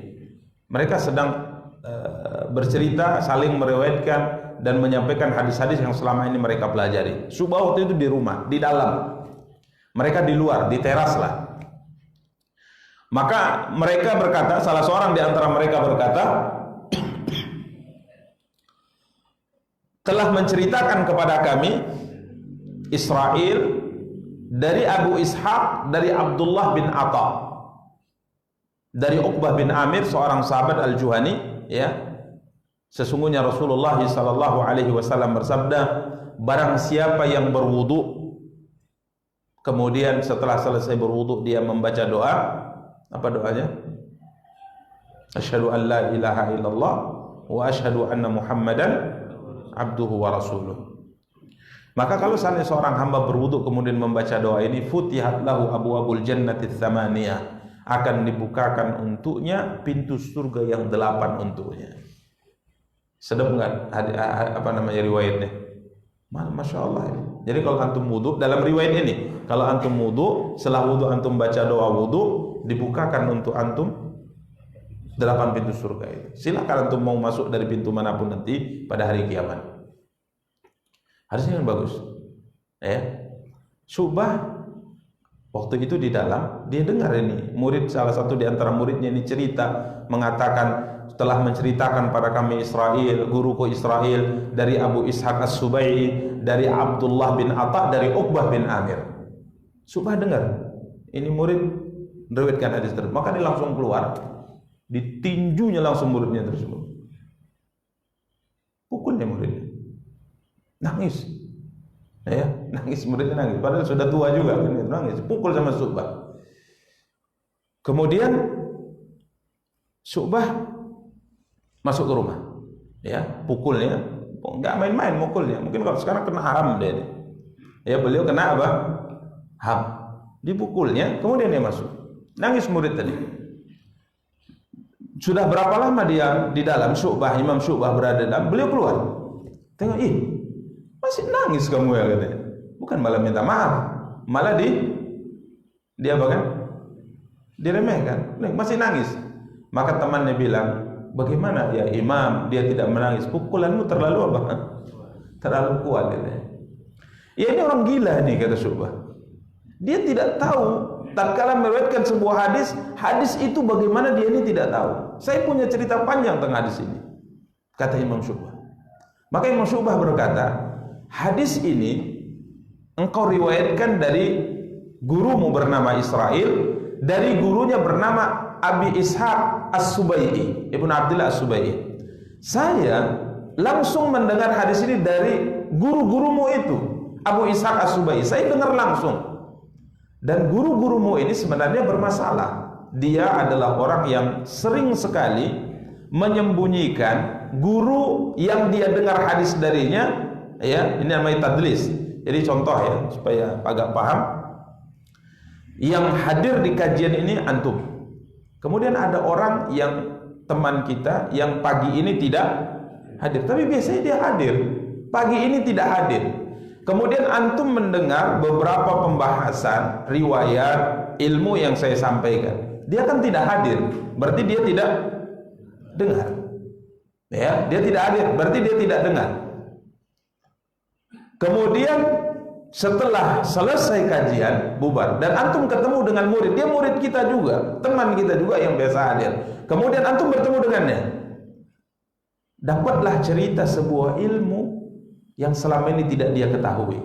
Mereka sedang bercerita, saling meriwayatkan dan menyampaikan hadis-hadis yang selama ini mereka pelajari. Syu'bah waktu itu di rumah, di dalam. Mereka di luar, di teras lah. Maka mereka berkata, salah seorang di antara mereka berkata, telah menceritakan kepada kami Israel dari Abu Ishaq, dari Abdullah bin Atha, dari Uqbah bin Amir, seorang sahabat Al-Juhani ya. Sesungguhnya Rasulullah SAW bersabda, barang siapa yang berwudu kemudian setelah selesai berwudu dia membaca doa, apa doanya? Asyhadu an la ilaha illallah wa asyhadu anna Muhammadan abduhu wa rasuluh. Maka kalau seandainya seorang hamba berwudu kemudian membaca doa ini, futihat lahu abwabul jannati tsamaniyah, akan dibukakan untuknya pintu surga yang 8 untuknya. Sedap enggak apa namanya riwayatnya? Masya Allah ini. Jadi kalau antum wudu, dalam riwayat ini, kalau antum wudu, setelah wudu antum baca doa wudu, dibukakan untuk antum 8 pintu surga itu. Silakan antum mau masuk dari pintu manapun nanti pada hari kiamat. Hadisnya yang bagus. Ya. Syu'bah waktu itu di dalam, dia dengar ini murid, salah satu di antara muridnya ini cerita, mengatakan telah menceritakan pada kami Israel, guruku Israel, dari Abu Ishaq As-Subai'i, dari Abdullah bin Atha, dari Uqbah bin Amir. Syu'bah dengar ini murid meriwayatkan hadis tersebut, maka dia langsung keluar, ditinjunya langsung muridnya tersebut, pukulnya muridnya, nangis ya, nangis muridnya, nangis padahal sudah tua juga kan, nangis, pukul sama Syu'bah. Kemudian Syu'bah masuk ke rumah ya, pukulnya nggak main-main, mukulnya mungkin kalau sekarang kena HAM deh ya, beliau kena apa? HAM, dipukulnya, kemudian dia masuk, nangis murid tadi. Sudah berapa lama dia di dalam, Syu'bah, Imam Syu'bah berada dalam, beliau keluar, tengok, masih nangis kamu ya, katanya. Bukan malah minta maaf, malah dia apa kan? Diremehkan, masih nangis. Maka temannya bilang, bagaimana ya Imam, dia tidak menangis, pukulanmu terlalu apa? Terlalu kuat. Ya ini orang gila nih, kata Syu'bah. Dia tidak tahu tatkala meriwayatkan sebuah hadis itu bagaimana dia ini tidak tahu. Saya punya cerita panjang tentang hadis ini, kata Imam Syu'bah. Maka Imam Syu'bah berkata, hadis ini engkau riwayatkan dari gurumu bernama Israel, dari gurunya bernama Abi Ishaq As-Subai'i, Ibnu Abdillah As-Subai'i. Saya langsung mendengar hadis ini dari guru-gurumu itu, Abu Ishaq As-Subai'i. Saya dengar langsung. Dan guru-gurumu ini sebenarnya bermasalah. Dia adalah orang yang sering sekali menyembunyikan guru yang dia dengar hadis darinya, ya, ini namanya tadlis. Jadi contoh ya, supaya agak paham. Yang hadir di kajian ini antum. Kemudian ada orang yang teman kita yang pagi ini tidak hadir, tapi biasanya dia hadir. Pagi ini tidak hadir. Kemudian antum mendengar beberapa pembahasan riwayat ilmu yang saya sampaikan, dia kan tidak hadir, berarti dia tidak dengar. Ya, dia tidak hadir, berarti dia tidak dengar. Kemudian setelah selesai kajian bubar dan antum ketemu dengan murid, dia murid kita juga, teman kita juga yang biasa hadir. Kemudian antum bertemu dengannya, dapatlah cerita sebuah ilmu yang selama ini tidak dia ketahui.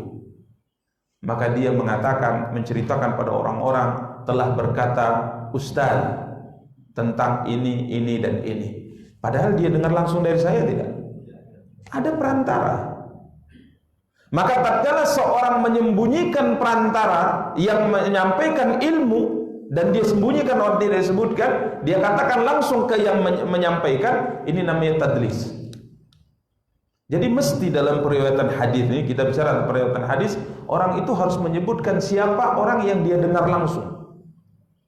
Maka dia mengatakan, menceritakan pada orang-orang, telah berkata Ustaz tentang ini dan ini. Padahal dia dengar langsung dari saya tidak? Ada perantara. Maka tatkala seorang menyembunyikan perantara yang menyampaikan ilmu dan dia sembunyikan atau tidak disebutkan, dia katakan langsung ke yang menyampaikan, ini namanya tadlis. Jadi mesti dalam periwayatan hadis ini, kita bicara periwayatan hadis, orang itu harus menyebutkan siapa orang yang dia dengar langsung.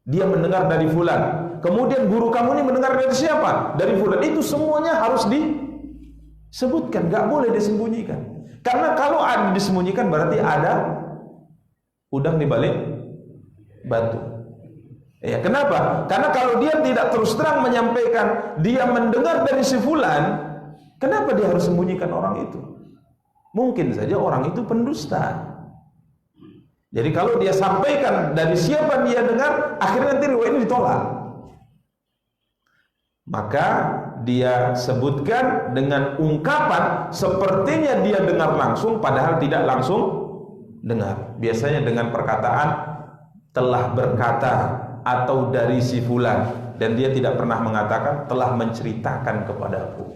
Dia mendengar dari fulan. Kemudian guru kamu ini mendengar dari siapa? Dari fulan. Itu semuanya harus disebutkan, nggak boleh disembunyikan. Karena kalau ada disembunyikan berarti ada udang di balik batu. Ya, kenapa? Karena kalau dia tidak terus terang menyampaikan dia mendengar dari si fulan, kenapa dia harus sembunyikan orang itu? Mungkin saja orang itu pendusta. Jadi kalau dia sampaikan dari siapa dia dengar, akhirnya nanti riwayat ini ditolak. Maka dia sebutkan dengan ungkapan sepertinya dia dengar langsung, padahal tidak langsung dengar. Biasanya dengan perkataan telah berkata atau dari si fulan, dan dia tidak pernah mengatakan telah menceritakan kepadaku.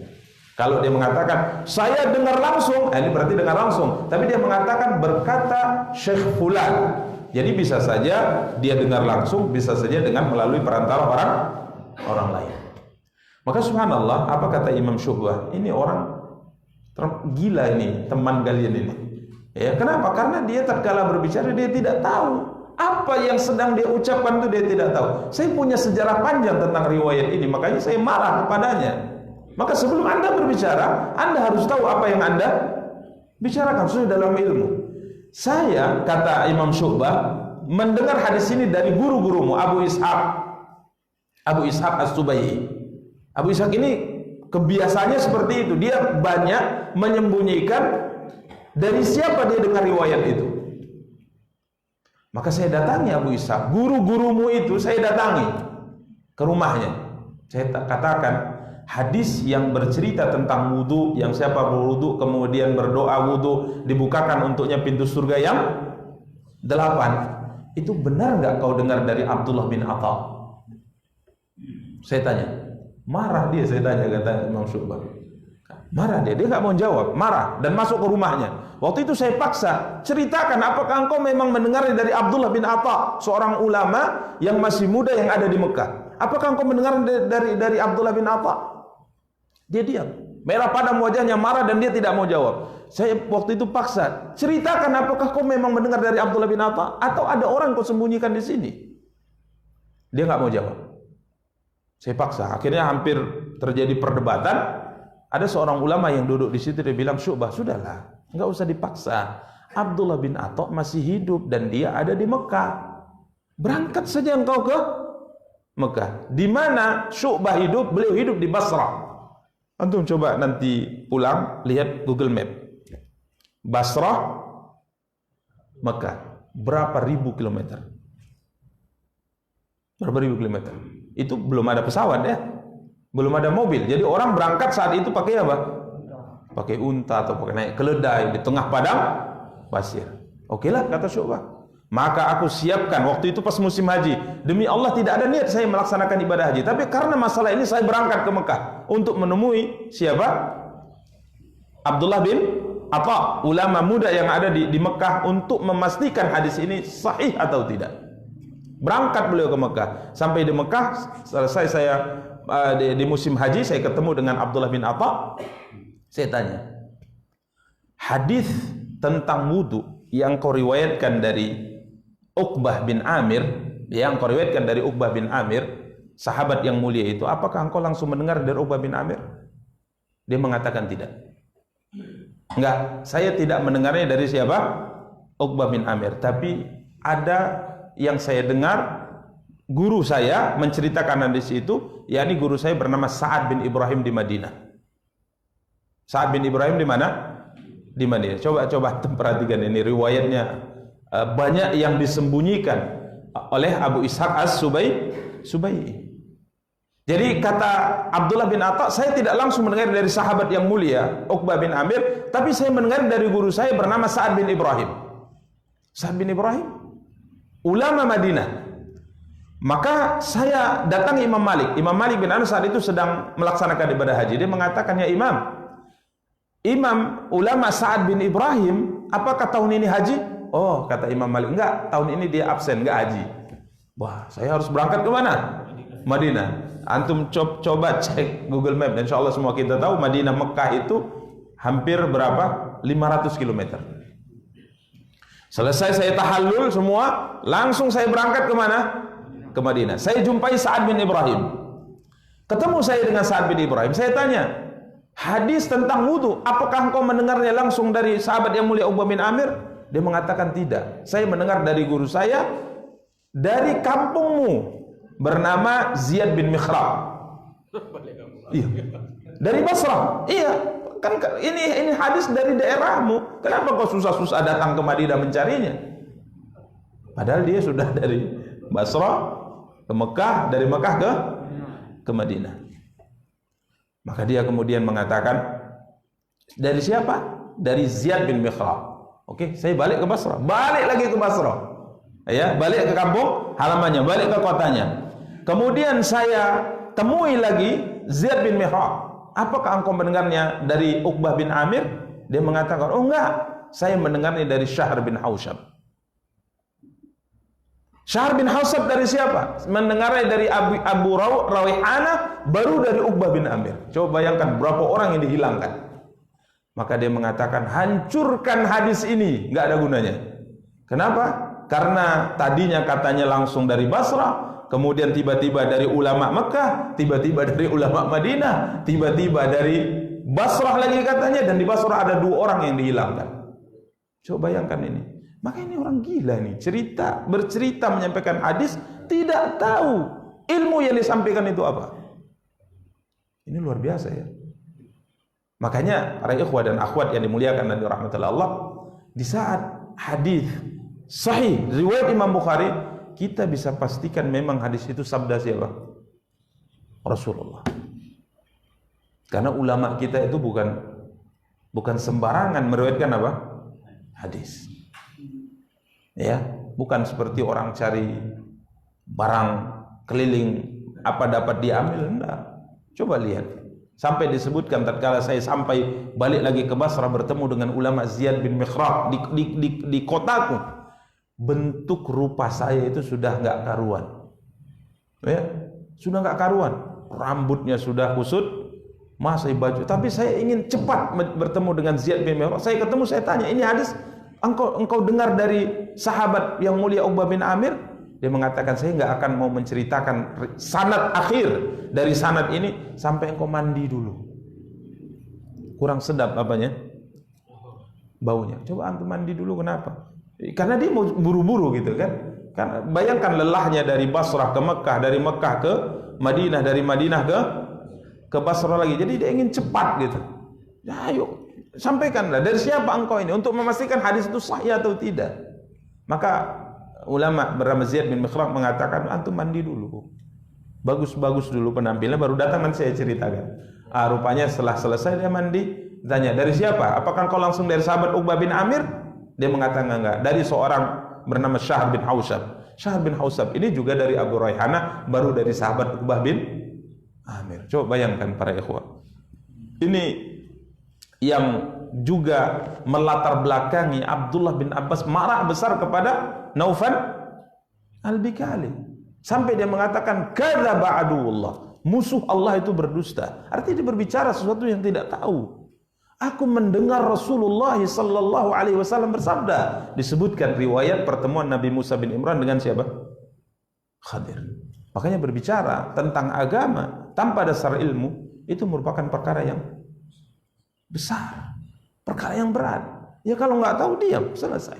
Kalau dia mengatakan saya dengar langsung, ini berarti dengar langsung. Tapi dia mengatakan berkata Syekh fulan. Jadi bisa saja dia dengar langsung, bisa saja dengan melalui perantara orang lain. Maka subhanallah, apa kata Imam Syu'bah? Ini orang gila ini, teman kalian ini. Ya, kenapa? Karena dia tatkala berbicara dia tidak tahu apa yang sedang dia ucapkan, itu dia tidak tahu. Saya punya sejarah panjang tentang riwayat ini, makanya saya marah kepadanya. Maka sebelum Anda berbicara, Anda harus tahu apa yang Anda bicarakan sesuai dalam ilmu. Saya, kata Imam Syu'bah, mendengar hadis ini dari guru-gurumu Abu Ishaq As-Subai'i. Abu Ishaq ini kebiasaannya seperti itu. Dia banyak menyembunyikan dari siapa dia dengar riwayat itu. Maka saya datangi Abu Ishaq, guru-gurumu itu saya datangi ke rumahnya. Saya katakan, hadis yang bercerita tentang wudu, yang siapa berwudu kemudian berdoa wudu dibukakan untuknya pintu surga yang 8, itu benar nggak kau dengar dari Abdullah bin Atha? Saya tanya. Marah dia, saya tanya, kata Imam Syu'bah. Marah dia nggak mau jawab, marah dan masuk ke rumahnya. Waktu itu saya paksa, ceritakan apakah engkau memang mendengar dari Abdullah bin Atha, seorang ulama yang masih muda yang ada di Mekah. Apakah engkau mendengar dari Abdullah bin Atha? Dia diam, merah padam wajahnya, marah dan dia tidak mau jawab. Saya waktu itu paksa, ceritakan apakah kau memang mendengar dari Abdullah bin Atha atau ada orang kau sembunyikan di sini? Dia nggak mau jawab. Saya paksa, akhirnya hampir terjadi perdebatan. Ada seorang ulama yang duduk di situ, dia bilang, Syu'bah, sudahlah, nggak usah dipaksa. Abdullah bin Atha masih hidup dan dia ada di Mekah. Berangkat saja engkau ke Mekah. Di mana Syu'bah hidup? Beliau hidup di Basrah. Antum coba nanti pulang lihat Google Map. Basrah, Mekah, berapa ribu kilometer? Berapa ribu kilometer? Itu belum ada pesawat ya, belum ada mobil. Jadi orang berangkat saat itu pakai apa? Pakai unta atau pakai naik keledai di tengah padang pasir. Oke lah, kata Syu'bah. Maka aku siapkan waktu itu pas musim haji. Demi Allah tidak ada niat saya melaksanakan ibadah haji, tapi karena masalah ini saya berangkat ke Mekah untuk menemui siapa? Abdullah bin Atha, ulama muda yang ada di Mekah, untuk memastikan hadis ini sahih atau tidak. Berangkat beliau ke Mekah. Sampai di Mekah, selesai saya di musim haji, saya ketemu dengan Abdullah bin Atha. Saya tanya, hadis tentang wudu yang kau riwayatkan dari Uqbah bin Amir, yang kau riwayatkan dari Uqbah bin Amir, sahabat yang mulia itu, apakah engkau langsung mendengar dari Uqbah bin Amir? Dia mengatakan tidak. Enggak, saya tidak mendengarnya dari siapa? Uqbah bin Amir. Tapi ada yang saya dengar, guru saya menceritakan hadis itu, yakni guru saya bernama Sa'ad bin Ibrahim di Madinah. Sa'ad bin Ibrahim di mana? Di Madinah. Coba perhatikan ini riwayatnya, banyak yang disembunyikan oleh Abu Ishaq As-Subai'i. Jadi kata Abdullah bin Atha, saya tidak langsung mendengar dari sahabat yang mulia Uqbah bin Amir, tapi saya mendengar dari guru saya bernama Sa'ad bin Ibrahim. Sa'ad bin Ibrahim ulama Madinah. Maka saya datangi Imam Malik. Imam Malik bin Anas saat itu sedang melaksanakan ibadah haji. Dia mengatakan, ya Imam ulama Sa'ad bin Ibrahim, apakah tahun ini haji? Oh, kata Imam Malik, enggak, tahun ini dia absen, enggak haji. Wah, saya harus berangkat ke mana? Madinah. Antum coba cek Google Map, insya Allah semua kita tahu Madinah Mekah itu hampir berapa? 500 km. Selesai saya tahallul semua, langsung saya berangkat ke mana? Ke Madinah. Saya jumpai Sa'ad bin Ibrahim. Ketemu saya dengan Sa'ad bin Ibrahim. Saya tanya, hadis tentang wudu, apakah engkau mendengarnya langsung dari sahabat yang mulia Uqbah bin Amir? Dia mengatakan tidak. Saya mendengar dari guru saya dari kampungmu bernama Ziyad bin Mikhrab. Iya. Dari Basrah. Iya. Kan ini hadis dari daerahmu. Kenapa kau susah-susah datang ke Madinah mencarinya? Padahal dia sudah dari Basrah ke Mekah, dari Mekah ke Madinah. Maka dia kemudian mengatakan, dari siapa? Dari Ziyad bin Mikhrab. Oke, saya balik ke Basrah. Balik lagi ke Basrah. Ya, balik ke kampung halamannya, balik ke kotanya. Kemudian saya temui lagi Ziyad bin Mikhrab. Apakah engkau mendengarnya dari Uqbah bin Amir? Dia mengatakan, oh enggak, saya mendengarnya dari Syahr bin Hausyab. Syahr bin Hausyab dari siapa? Mendengarnya dari Abu Rawihana, baru dari Uqbah bin Amir. Coba bayangkan berapa orang yang dihilangkan. Maka dia mengatakan, hancurkan hadis ini, enggak ada gunanya. Kenapa? Karena tadinya katanya langsung dari Basrah, kemudian tiba-tiba dari ulama Mekah, tiba-tiba dari ulama Madinah, tiba-tiba dari Basrah lagi katanya, dan di Basrah ada 2 orang yang dihilangkan. Coba bayangkan ini. Maka ini orang gila nih, bercerita menyampaikan hadis, tidak tahu ilmu yang disampaikan itu apa. Ini luar biasa ya. Makanya para ikhwah dan akhwat yang dimuliakan dan dirahmati Allah, di saat hadis sahih riwayat Imam Bukhari, kita bisa pastikan memang hadis itu sabda siapa? Rasulullah. Karena ulama kita itu bukan sembarangan meriwayatkan apa? Hadis. Ya, bukan seperti orang cari barang keliling apa dapat diambil, enggak. Coba lihat. Sampai disebutkan tatkala saya sampai balik lagi ke Basrah bertemu dengan ulama Ziyad bin Mikhrab di kotaku, bentuk rupa saya itu sudah enggak karuan. Ya, sudah enggak karuan. Rambutnya sudah kusut, masih baju, tapi saya ingin cepat bertemu dengan Ziyad bin Mikhrab. Saya ketemu, saya tanya, ini hadis engkau dengar dari sahabat yang mulia Uqbah bin Amir? Dia mengatakan, saya enggak akan mau menceritakan sanad akhir dari sanad ini sampai engkau mandi dulu. Kurang sedap apanya? Baunya. Coba antum mandi dulu, kenapa? Karena dia mau buru-buru gitu kan. Kan bayangkan lelahnya dari Basrah ke Mekah, dari Mekah ke Madinah, dari Madinah ke Basrah lagi. Jadi dia ingin cepat gitu. Ya, ayo sampaikanlah, dari siapa engkau ini, untuk memastikan hadis itu sahih atau tidak. Maka ulama bernama Ziyad bin Mikhrab mengatakan, antum mandi dulu, bagus-bagus dulu penampilannya, baru datang nanti saya ceritakan. Rupanya setelah selesai dia mandi, tanya, dari siapa? Apakah engkau langsung dari sahabat Uqbah bin Amir? Dia mengatakan enggak, dari seorang bernama Syahr bin Hausyab. Syahr bin Hausyab ini juga dari Abu Raihana, baru dari sahabat Uqbah bin Amir. Coba bayangkan para ikhwah, ini yang juga melatar belakangi Abdullah bin Abbas marah besar kepada Naufal Al-Bikali, sampai dia mengatakan, kadzaba aduwullah, musuh Allah itu berdusta. Artinya dia berbicara sesuatu yang tidak tahu. Aku mendengar Rasulullah sallallahu alaihi wasallam bersabda. Disebutkan riwayat pertemuan Nabi Musa bin Imran dengan siapa? Khadir. Makanya berbicara tentang agama tanpa dasar ilmu itu merupakan perkara yang besar, perkara yang berat. Ya kalau nggak tahu diam, selesai.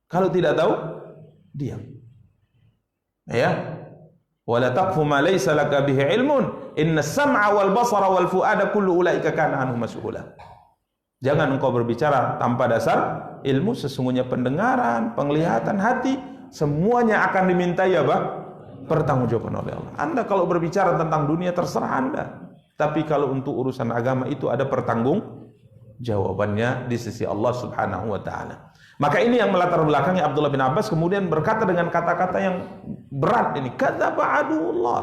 Kalau tidak tahu diam. Ya. Wala taqfu ma laysa laka bihi ilmun, inna as-sam'a wal basara wal fu'ada kullu ulaika kana anhu mas'ula. Jangan engkau berbicara tanpa dasar ilmu, sesungguhnya pendengaran, penglihatan, hati semuanya akan dimintai apa? Pertanggungjawaban oleh Allah. Anda kalau berbicara tentang dunia terserah Anda. Tapi kalau untuk urusan agama itu ada pertanggung jawabannya di sisi Allah Subhanahu wa taala. Maka ini yang melatar belakangi Abdullah bin Abbas kemudian berkata dengan kata-kata yang berat ini. Kadzaba aduwwullah,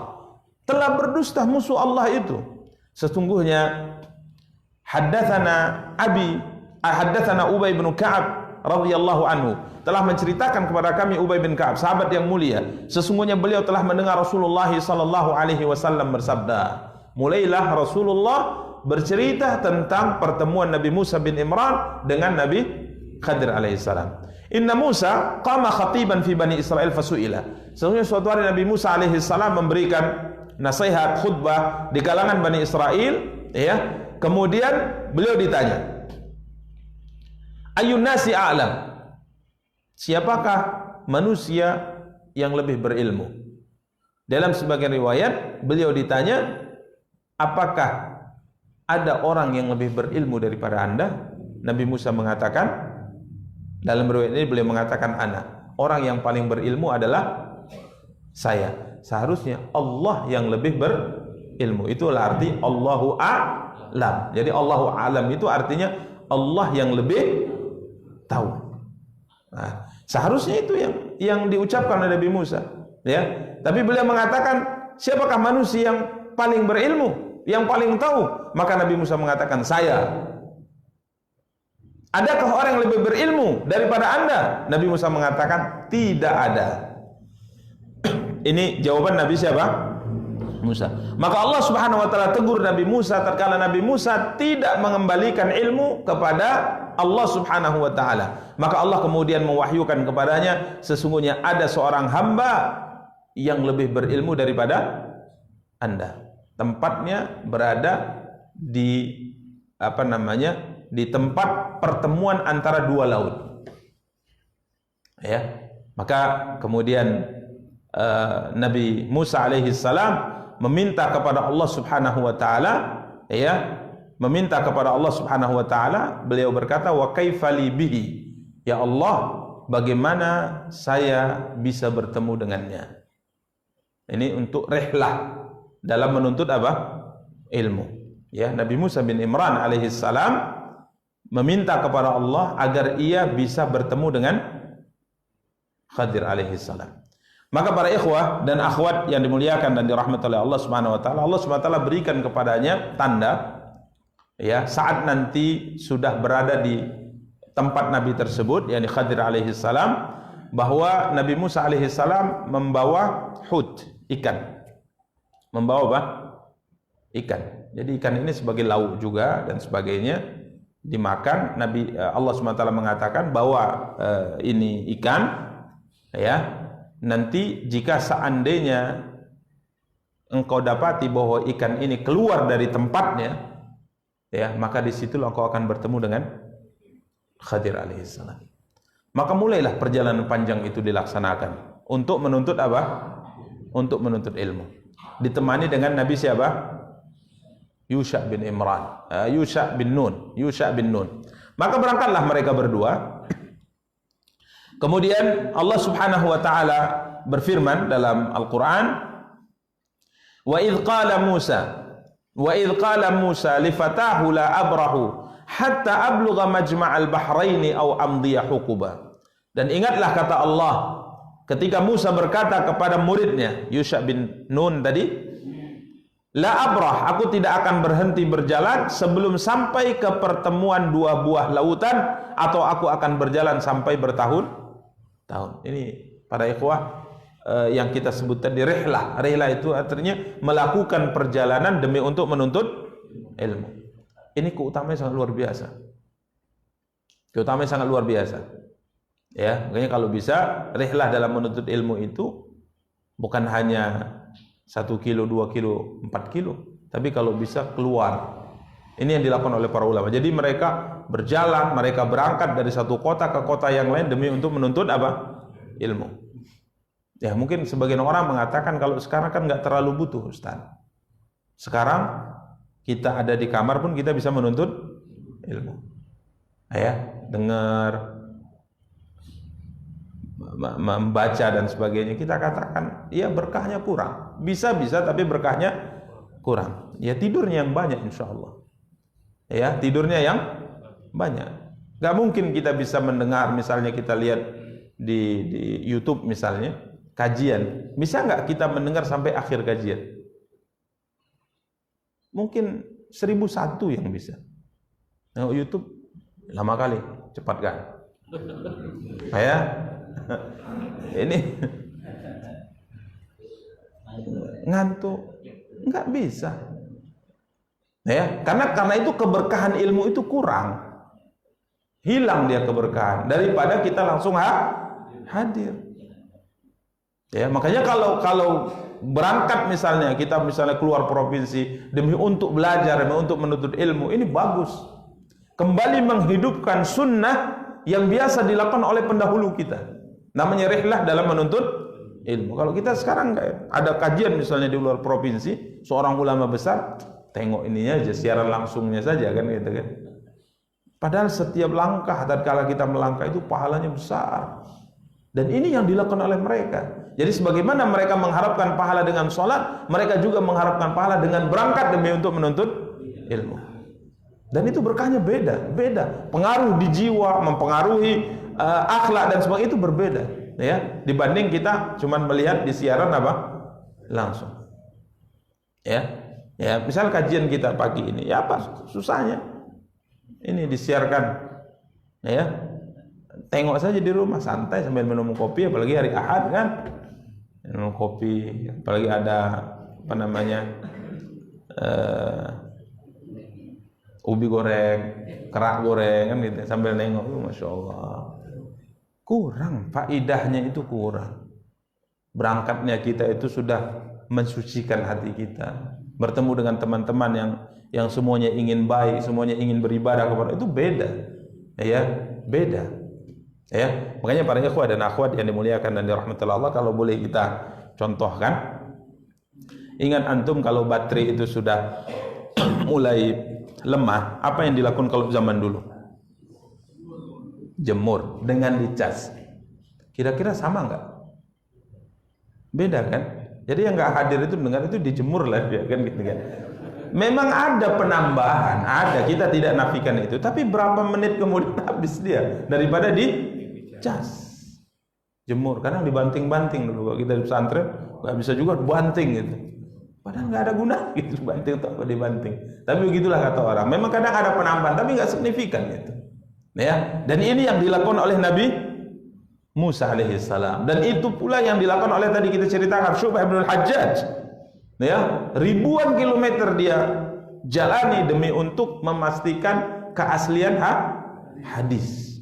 telah berdusta musuh Allah itu. Sesungguhnya haddatsana Ubay bin Ka'ab radhiyallahu anhu telah menceritakan kepada kami Ubay bin Ka'ab, sahabat yang mulia, sesungguhnya beliau telah mendengar Rasulullah sallallahu alaihi wasallam bersabda. Mulailah Rasulullah bercerita tentang pertemuan Nabi Musa bin Imran dengan Nabi Khadir alaihissalam. Inna Musa qama khatiban fi Bani Israel fasu'ila. Sesungguhnya suatu hari Nabi Musa alaihissalam memberikan nasihat khutbah di kalangan Bani Israel, ya. Kemudian beliau ditanya, Ayyun nasi a'lam? Siapakah manusia yang lebih berilmu? Dalam sebagian riwayat beliau ditanya, apakah ada orang yang lebih berilmu daripada Anda? Nabi Musa mengatakan, dalam riwayat ini beliau mengatakan, ana, orang yang paling berilmu adalah saya. Seharusnya Allah yang lebih berilmu. Itulah arti Allahu a'lam. Jadi Allahu a'lam itu artinya Allah yang lebih tahu. Nah, seharusnya itu yang diucapkan oleh Nabi Musa, ya. Tapi beliau mengatakan, siapakah manusia yang paling berilmu, yang paling tahu? Maka Nabi Musa mengatakan, saya. Adakah orang yang lebih berilmu daripada Anda? Nabi Musa mengatakan, tidak ada. Ini jawaban Nabi siapa? Musa. Maka Allah Subhanahu wa taala tegur Nabi Musa tatkala Nabi Musa tidak mengembalikan ilmu kepada Allah Subhanahu wa taala. Maka Allah kemudian mewahyukan kepadanya, sesungguhnya ada seorang hamba yang lebih berilmu daripada Anda. Tempatnya berada di di tempat pertemuan antara dua laut. Ya. Maka kemudian Nabi Musa alaihi salam meminta kepada Allah Subhanahu wa taala, ya, meminta kepada Allah Subhanahu wa taala, beliau berkata, wa kaifali bihi? Ya Allah, bagaimana saya bisa bertemu dengannya? Ini untuk rihlah dalam menuntut apa? Ilmu. Ya, Nabi Musa bin Imran alaihi salam meminta kepada Allah agar ia bisa bertemu dengan Khadir alaihi salam. Maka para ikhwah dan akhwat yang dimuliakan dan dirahmati oleh Allah Subhanahu wa taala, Allah Subhanahu wa taala berikan kepadanya tanda, ya, saat nanti sudah berada di tempat Nabi tersebut, yakni Khadir alaihi salam, bahwa Nabi Musa alaihi salam membawa hut, ikan. Membawa apa? Ikan. Jadi ikan ini sebagai lauk juga dan sebagainya dimakan. Allah SWT mengatakan bahwa ini ikan, ya, nanti jika seandainya engkau dapati bahwa ikan ini keluar dari tempatnya, ya, maka disitulah engkau akan bertemu dengan Khadir alaihissalam. Maka mulailah perjalanan panjang itu dilaksanakan untuk menuntut apa? Untuk menuntut ilmu. Ditemani dengan Nabi siapa? Yusha bin Imran, Yusha bin Nun. Maka berangkatlah mereka berdua. Kemudian Allah Subhanahu wa taala berfirman dalam Al-Qur'an, wa idz qala Musa li fatahu la abrahu hatta ablugha majma'al bahraini aw amdiya huquba. Dan ingatlah kata Allah ketika Musa berkata kepada muridnya Yusha bin Nun tadi, la abrah, aku tidak akan berhenti berjalan sebelum sampai ke pertemuan dua buah lautan, atau aku akan berjalan sampai bertahun-tahun. Ini para ikhwah yang kita sebut tadi rihlah. Rihlah itu artinya melakukan perjalanan demi untuk menuntut ilmu. Ini keutamaan sangat luar biasa. Keutamaan sangat luar biasa. Ya, makanya kalau bisa rihlah dalam menuntut ilmu itu bukan hanya 1 kilo, 2 kilo, 4 kilo, tapi kalau bisa keluar. Ini yang dilakukan oleh para ulama. Jadi mereka berjalan, mereka berangkat dari satu kota ke kota yang lain demi untuk menuntut apa? Ilmu. Ya, mungkin sebagian orang mengatakan kalau sekarang kan nggak terlalu butuh, Ustaz. Sekarang kita ada di kamar pun kita bisa menuntut ilmu. Ya, dengar, membaca dan sebagainya. Kita katakan, ya berkahnya kurang. Bisa tapi berkahnya kurang. Ya tidurnya yang banyak insya Allah. Ya tidurnya yang banyak. Gak mungkin kita bisa mendengar, misalnya kita lihat di YouTube misalnya, kajian, bisa nggak kita mendengar sampai akhir kajian? Mungkin 1001 yang bisa. Nengok YouTube lama kali, cepat kan? Ya, ini ngantuk, nggak bisa. Ya, karena itu keberkahan ilmu itu kurang, hilang dia keberkahan daripada kita langsung hadir. Ya, makanya kalau berangkat misalnya kita keluar provinsi demi untuk belajar, demi untuk menuntut ilmu, ini bagus. Kembali menghidupkan sunnah yang biasa dilakukan oleh pendahulu kita. Namanya rihlah dalam menuntut ilmu. Kalau kita sekarang ada kajian misalnya di luar provinsi, seorang ulama besar, tengok ininya aja, siaran langsungnya saja kan gitu kan. Padahal setiap langkah tatkala kita melangkah itu pahalanya besar. Dan ini yang dilakukan oleh mereka. Jadi sebagaimana mereka mengharapkan pahala dengan sholat, mereka juga mengharapkan pahala dengan berangkat demi untuk menuntut ilmu. Dan itu berkahnya beda. Pengaruh di jiwa, mempengaruhi akhlak dan sebagainya itu berbeda. Ya, dibanding kita cuman melihat di siaran langsung. Ya, misal kajian kita pagi ini, ya apa susahnya? Ini disiarkan, ya. Tengok saja di rumah santai sambil minum kopi, apalagi hari Ahad kan, minum kopi, apalagi ada ubi goreng, kerak goreng kan gitu, sambil nengok, masya Allah. Kurang, faidahnya itu kurang. Berangkatnya kita itu sudah mensucikan hati kita, bertemu dengan teman-teman yang semuanya ingin baik, semuanya ingin beribadah kepada itu beda, ya beda. Ya, makanya para ikhwah dan akhwat yang dimuliakan dan dirahmati Allah, kalau boleh kita contohkan, ingat antum kalau baterai itu sudah mulai lemah, apa yang dilakukan kalau zaman dulu? Jemur dengan dicas. Kira-kira sama enggak? Beda kan? Jadi yang enggak hadir itu dengar itu dijemur lah dia kan gitu kan. Memang ada penambahan, ada, kita tidak nafikan itu, tapi berapa menit kemudian habis dia daripada dicas. Jemur, kadang dibanting-banting dulu. Kalau kita di pesantren nggak bisa juga banting gitu. Padahal nggak ada guna gitu, banting atau apa dibanting. Tapi begitulah kata orang. Memang kadang ada penambahan, tapi nggak signifikan gitu. Ya, dan ini yang dilakukan oleh Nabi Musa alaihissalam. Dan itu pula yang dilakukan oleh tadi kita ceritakan Syu'bah bin al-Hajjaj. Ya, ribuan kilometer dia jalani demi untuk memastikan keaslian hadis.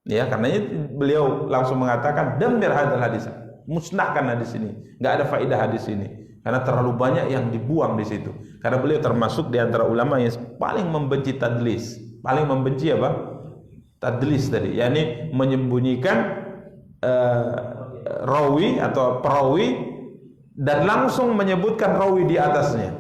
Ya, karenanya beliau langsung mengatakan dammir hadzal hadis, musnahkan hadis ini, nggak ada faedah hadis ini karena terlalu banyak yang dibuang di situ. Karena beliau termasuk di antara ulama yang paling membenci tadlis, paling membenci apa? Tadlis tadi, yakni menyembunyikan rawi atau perawi dan langsung menyebutkan rawi di atasnya.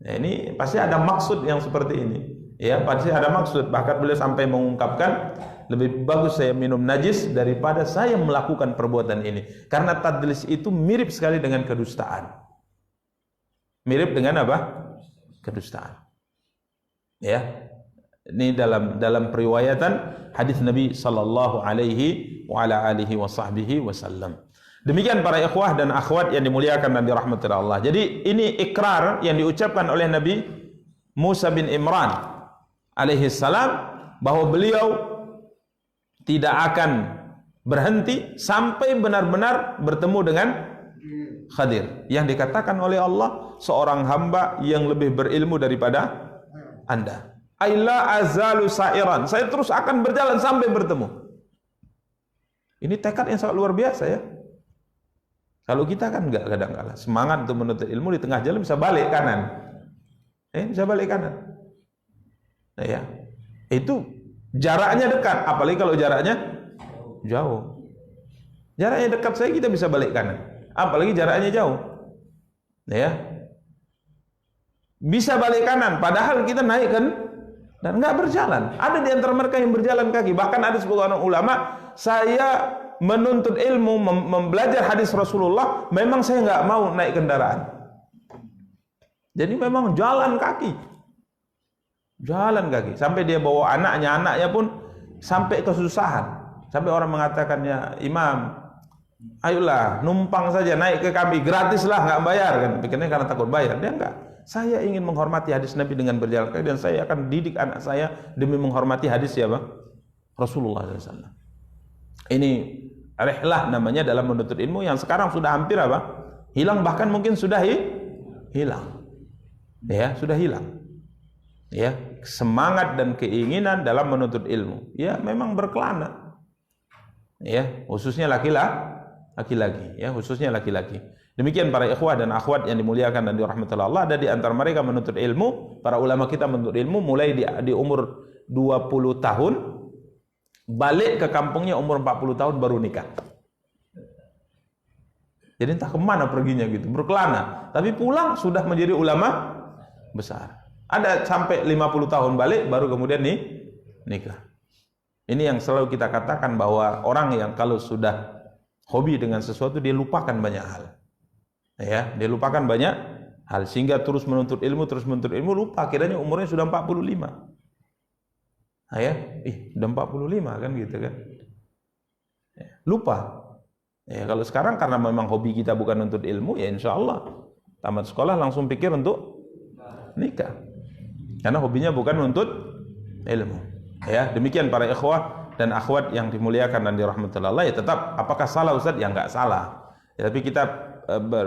Nah, ini pasti ada maksud yang seperti ini. Ya, pasti ada maksud. Bahkan beliau sampai mengungkapkan, lebih bagus saya minum najis daripada saya melakukan perbuatan ini. Karena tadlis itu mirip sekali dengan kedustaan. Mirip dengan apa? Kedustaan. Ya. Ini dalam periwayatan hadis Nabi sallallahu alaihi wa ala alihi wa sahbihi wasallam. Demikian para ikhwah dan akhwat yang dimuliakan dan dirahmati Allah. Jadi ini ikrar yang diucapkan oleh Nabi Musa bin Imran alaihi salam bahwa beliau tidak akan berhenti sampai benar-benar bertemu dengan Khadir yang dikatakan oleh Allah seorang hamba yang lebih berilmu daripada Anda. Aila azalu sa'iran, saya terus akan berjalan sampai bertemu. Ini tekad yang sangat luar biasa ya. Kalau kita kan enggak, kadang-kadang semangat untuk menuntut ilmu di tengah jalan bisa balik kanan. Bisa balik kanan. Nah ya, itu jaraknya dekat, apalagi kalau jaraknya jauh. Jaraknya dekat saya kita bisa balik kanan, apalagi jaraknya jauh. Nah ya, bisa balik kanan, padahal kita naik kan dan nggak berjalan. Ada di antara mereka yang berjalan kaki. Bahkan ada sebagian ulama, saya menuntut ilmu, membelajar hadis Rasulullah, memang saya nggak mau naik kendaraan. Jadi memang jalan kaki. Jalan kaki. Sampai dia bawa anaknya pun sampai kesusahan. Sampai orang mengatakannya, Imam, Ayolah, numpang saja naik ke kami, gratis lah, nggak bayar kan? Pikirnya karena takut bayar. Dia enggak. Saya ingin menghormati hadis Nabi dengan berjalan kaki dan saya akan didik anak saya demi menghormati hadis siapa? Rasulullah SAW. Ini rihlah namanya dalam menuntut ilmu yang sekarang sudah hampir apa? Hilang, bahkan mungkin sudah hilang. Ya, sudah hilang. Ya, semangat dan keinginan dalam menuntut ilmu. Ya, memang berkelana. Ya, khususnya laki-laki, ya, khususnya laki-laki. Demikian para ikhwah dan akhwat yang dimuliakan dan dirahmati Allah, ada di antara mereka menuntut ilmu, para ulama kita menuntut ilmu mulai di umur 20 tahun, balik ke kampungnya umur 40 tahun baru nikah. Jadi entah kemana perginya gitu, berkelana. Tapi pulang sudah menjadi ulama besar. Ada sampai 50 tahun balik baru kemudian nikah. Ini yang selalu kita katakan bahwa orang yang kalau sudah hobi dengan sesuatu dia lupakan banyak hal. Ya, dia lupakan banyak hal sehingga terus menuntut ilmu, lupa akhirnya umurnya sudah 45. Nah, ya, udah 45 kan gitu kan. Ya, lupa. Ya, kalau sekarang karena memang hobi kita bukan untuk ilmu, ya insya Allah tamat sekolah langsung pikir untuk nikah. Karena hobinya bukan untuk ilmu. Ya, demikian para ikhwah dan akhwat yang dimuliakan dan dirahmati Allah. Ya tetap, apakah salah Ustaz? Ya enggak salah. Ya, tapi kita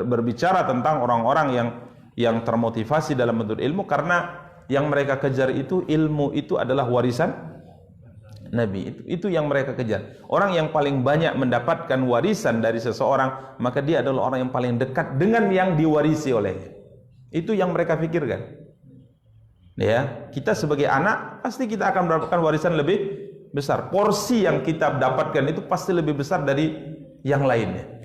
berbicara tentang orang-orang yang termotivasi dalam menuntut ilmu karena yang mereka kejar itu ilmu itu adalah warisan Nabi. Itu yang mereka kejar. Orang yang paling banyak mendapatkan warisan dari seseorang, maka dia adalah orang yang paling dekat dengan yang diwarisi olehnya. Itu yang mereka pikirkan. Ya, kita sebagai anak pasti kita akan mendapatkan warisan lebih besar. Porsi yang kita dapatkan itu pasti lebih besar dari yang lainnya.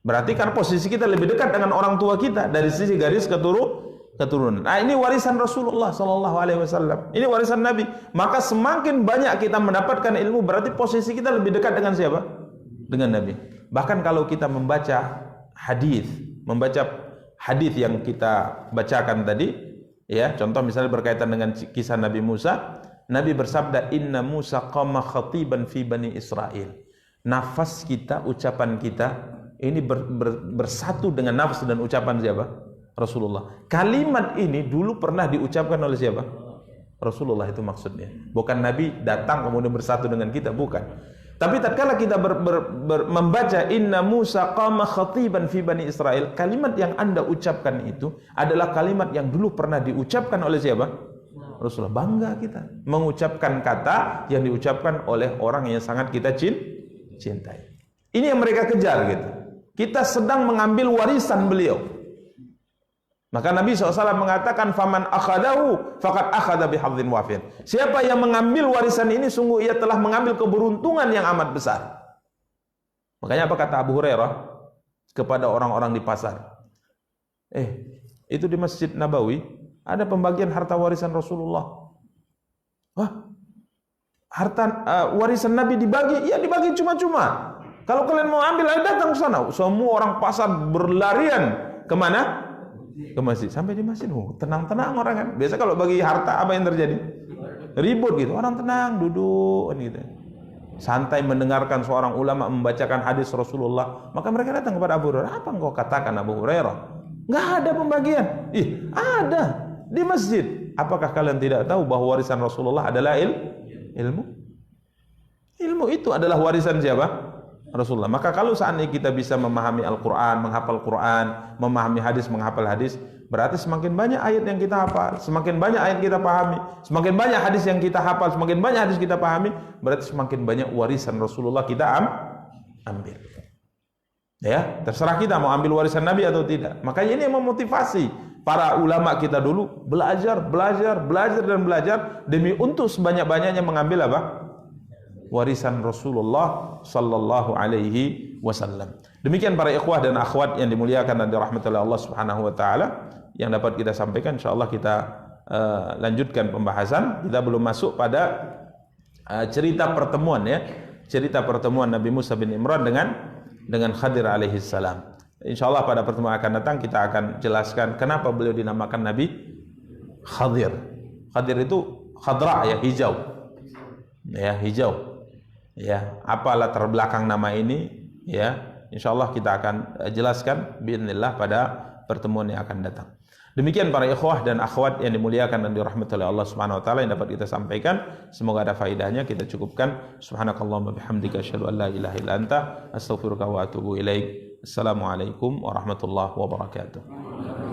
Berarti kan posisi kita lebih dekat dengan orang tua kita dari sisi garis keturunan. Nah, ini warisan Rasulullah SAW. Ini warisan Nabi. Maka semakin banyak kita mendapatkan ilmu, berarti posisi kita lebih dekat dengan siapa? Dengan Nabi. Bahkan kalau kita membaca hadis yang kita bacakan tadi, ya, contoh misalnya berkaitan dengan kisah Nabi Musa, Nabi bersabda, "Inna Musa qama khatiban fi Bani Israel." Nafas kita, ucapan kita ini bersatu dengan nafas dan ucapan siapa? Rasulullah. Kalimat ini dulu pernah diucapkan oleh siapa? Rasulullah itu maksudnya. Bukan Nabi datang kemudian bersatu dengan kita, bukan. Tapi tatkala kita membaca Inna Musa qama khatiban fi Bani Israel, kalimat yang Anda ucapkan itu adalah kalimat yang dulu pernah diucapkan oleh siapa? Rasulullah. Bangga kita mengucapkan kata yang diucapkan oleh orang yang sangat kita cintai. Ini yang mereka kejar gitu. Kita sedang mengambil warisan beliau. Maka Nabi SAW mengatakan, "Faman akhadahu faqad akhadha bihadzin wafir." Siapa yang mengambil warisan ini, sungguh ia telah mengambil keberuntungan yang amat besar. Makanya apa kata Abu Hurairah kepada orang-orang di pasar? Itu di Masjid Nabawi ada pembagian harta warisan Rasulullah. Wah, harta warisan Nabi dibagi? Iya, dibagi cuma-cuma. Kalau kalian mau ambil, ayo datang ke sana. Semua orang pasar berlarian kemana? Ke masjid. Sampai di masjid, tenang-tenang orang kan. Biasa kalau bagi harta apa yang terjadi? Ribut gitu. Orang tenang, duduk gitu. Santai mendengarkan seorang ulama membacakan hadis Rasulullah. Maka mereka datang kepada Abu Hurairah. Apa engkau katakan Abu Hurairah? Enggak ada pembagian. Ada di masjid. Apakah kalian tidak tahu bahwa warisan Rasulullah adalah ilmu? Ilmu itu adalah warisan siapa? Rasulullah. Maka kalau seandainya kita bisa memahami Al-Quran, menghafal Quran, memahami hadis, menghafal hadis, berarti semakin banyak ayat yang kita hafal, semakin banyak ayat kita pahami, semakin banyak hadis yang kita hafal, semakin banyak hadis kita pahami, berarti semakin banyak warisan Rasulullah kita ambil. Ya, terserah kita mau ambil warisan Nabi atau tidak. Makanya ini yang memotivasi para ulama kita dulu belajar demi untuk sebanyak-banyaknya mengambil apa? Warisan Rasulullah sallallahu alaihi wasallam. Demikian para ikhwah dan akhwat yang dimuliakan dan dirahmati oleh Allah Subhanahu wa taala yang dapat kita sampaikan. Insyaallah kita lanjutkan pembahasan. Kita belum masuk pada cerita pertemuan ya. Cerita pertemuan Nabi Musa bin Imran dengan Khadir alaihi salam. Insyaallah pada pertemuan akan datang kita akan jelaskan kenapa beliau dinamakan Nabi Khadir. Khadir itu khadra ya, hijau. Ya, hijau. Ya, apa latar belakang nama ini? ya. Insyaallah kita akan jelaskan biidznillah pada pertemuan yang akan datang. Demikian para ikhwah dan akhwat yang dimuliakan dan dirahmati oleh Allah Subhanahu wa taala yang dapat kita sampaikan. Semoga ada faedahnya, kita cukupkan. Subhanakallahumma bihamdika asyhadu an la ilaha illa anta astaghfiruka wa atubu ilaik. Assalamualaikum warahmatullahi wabarakatuh.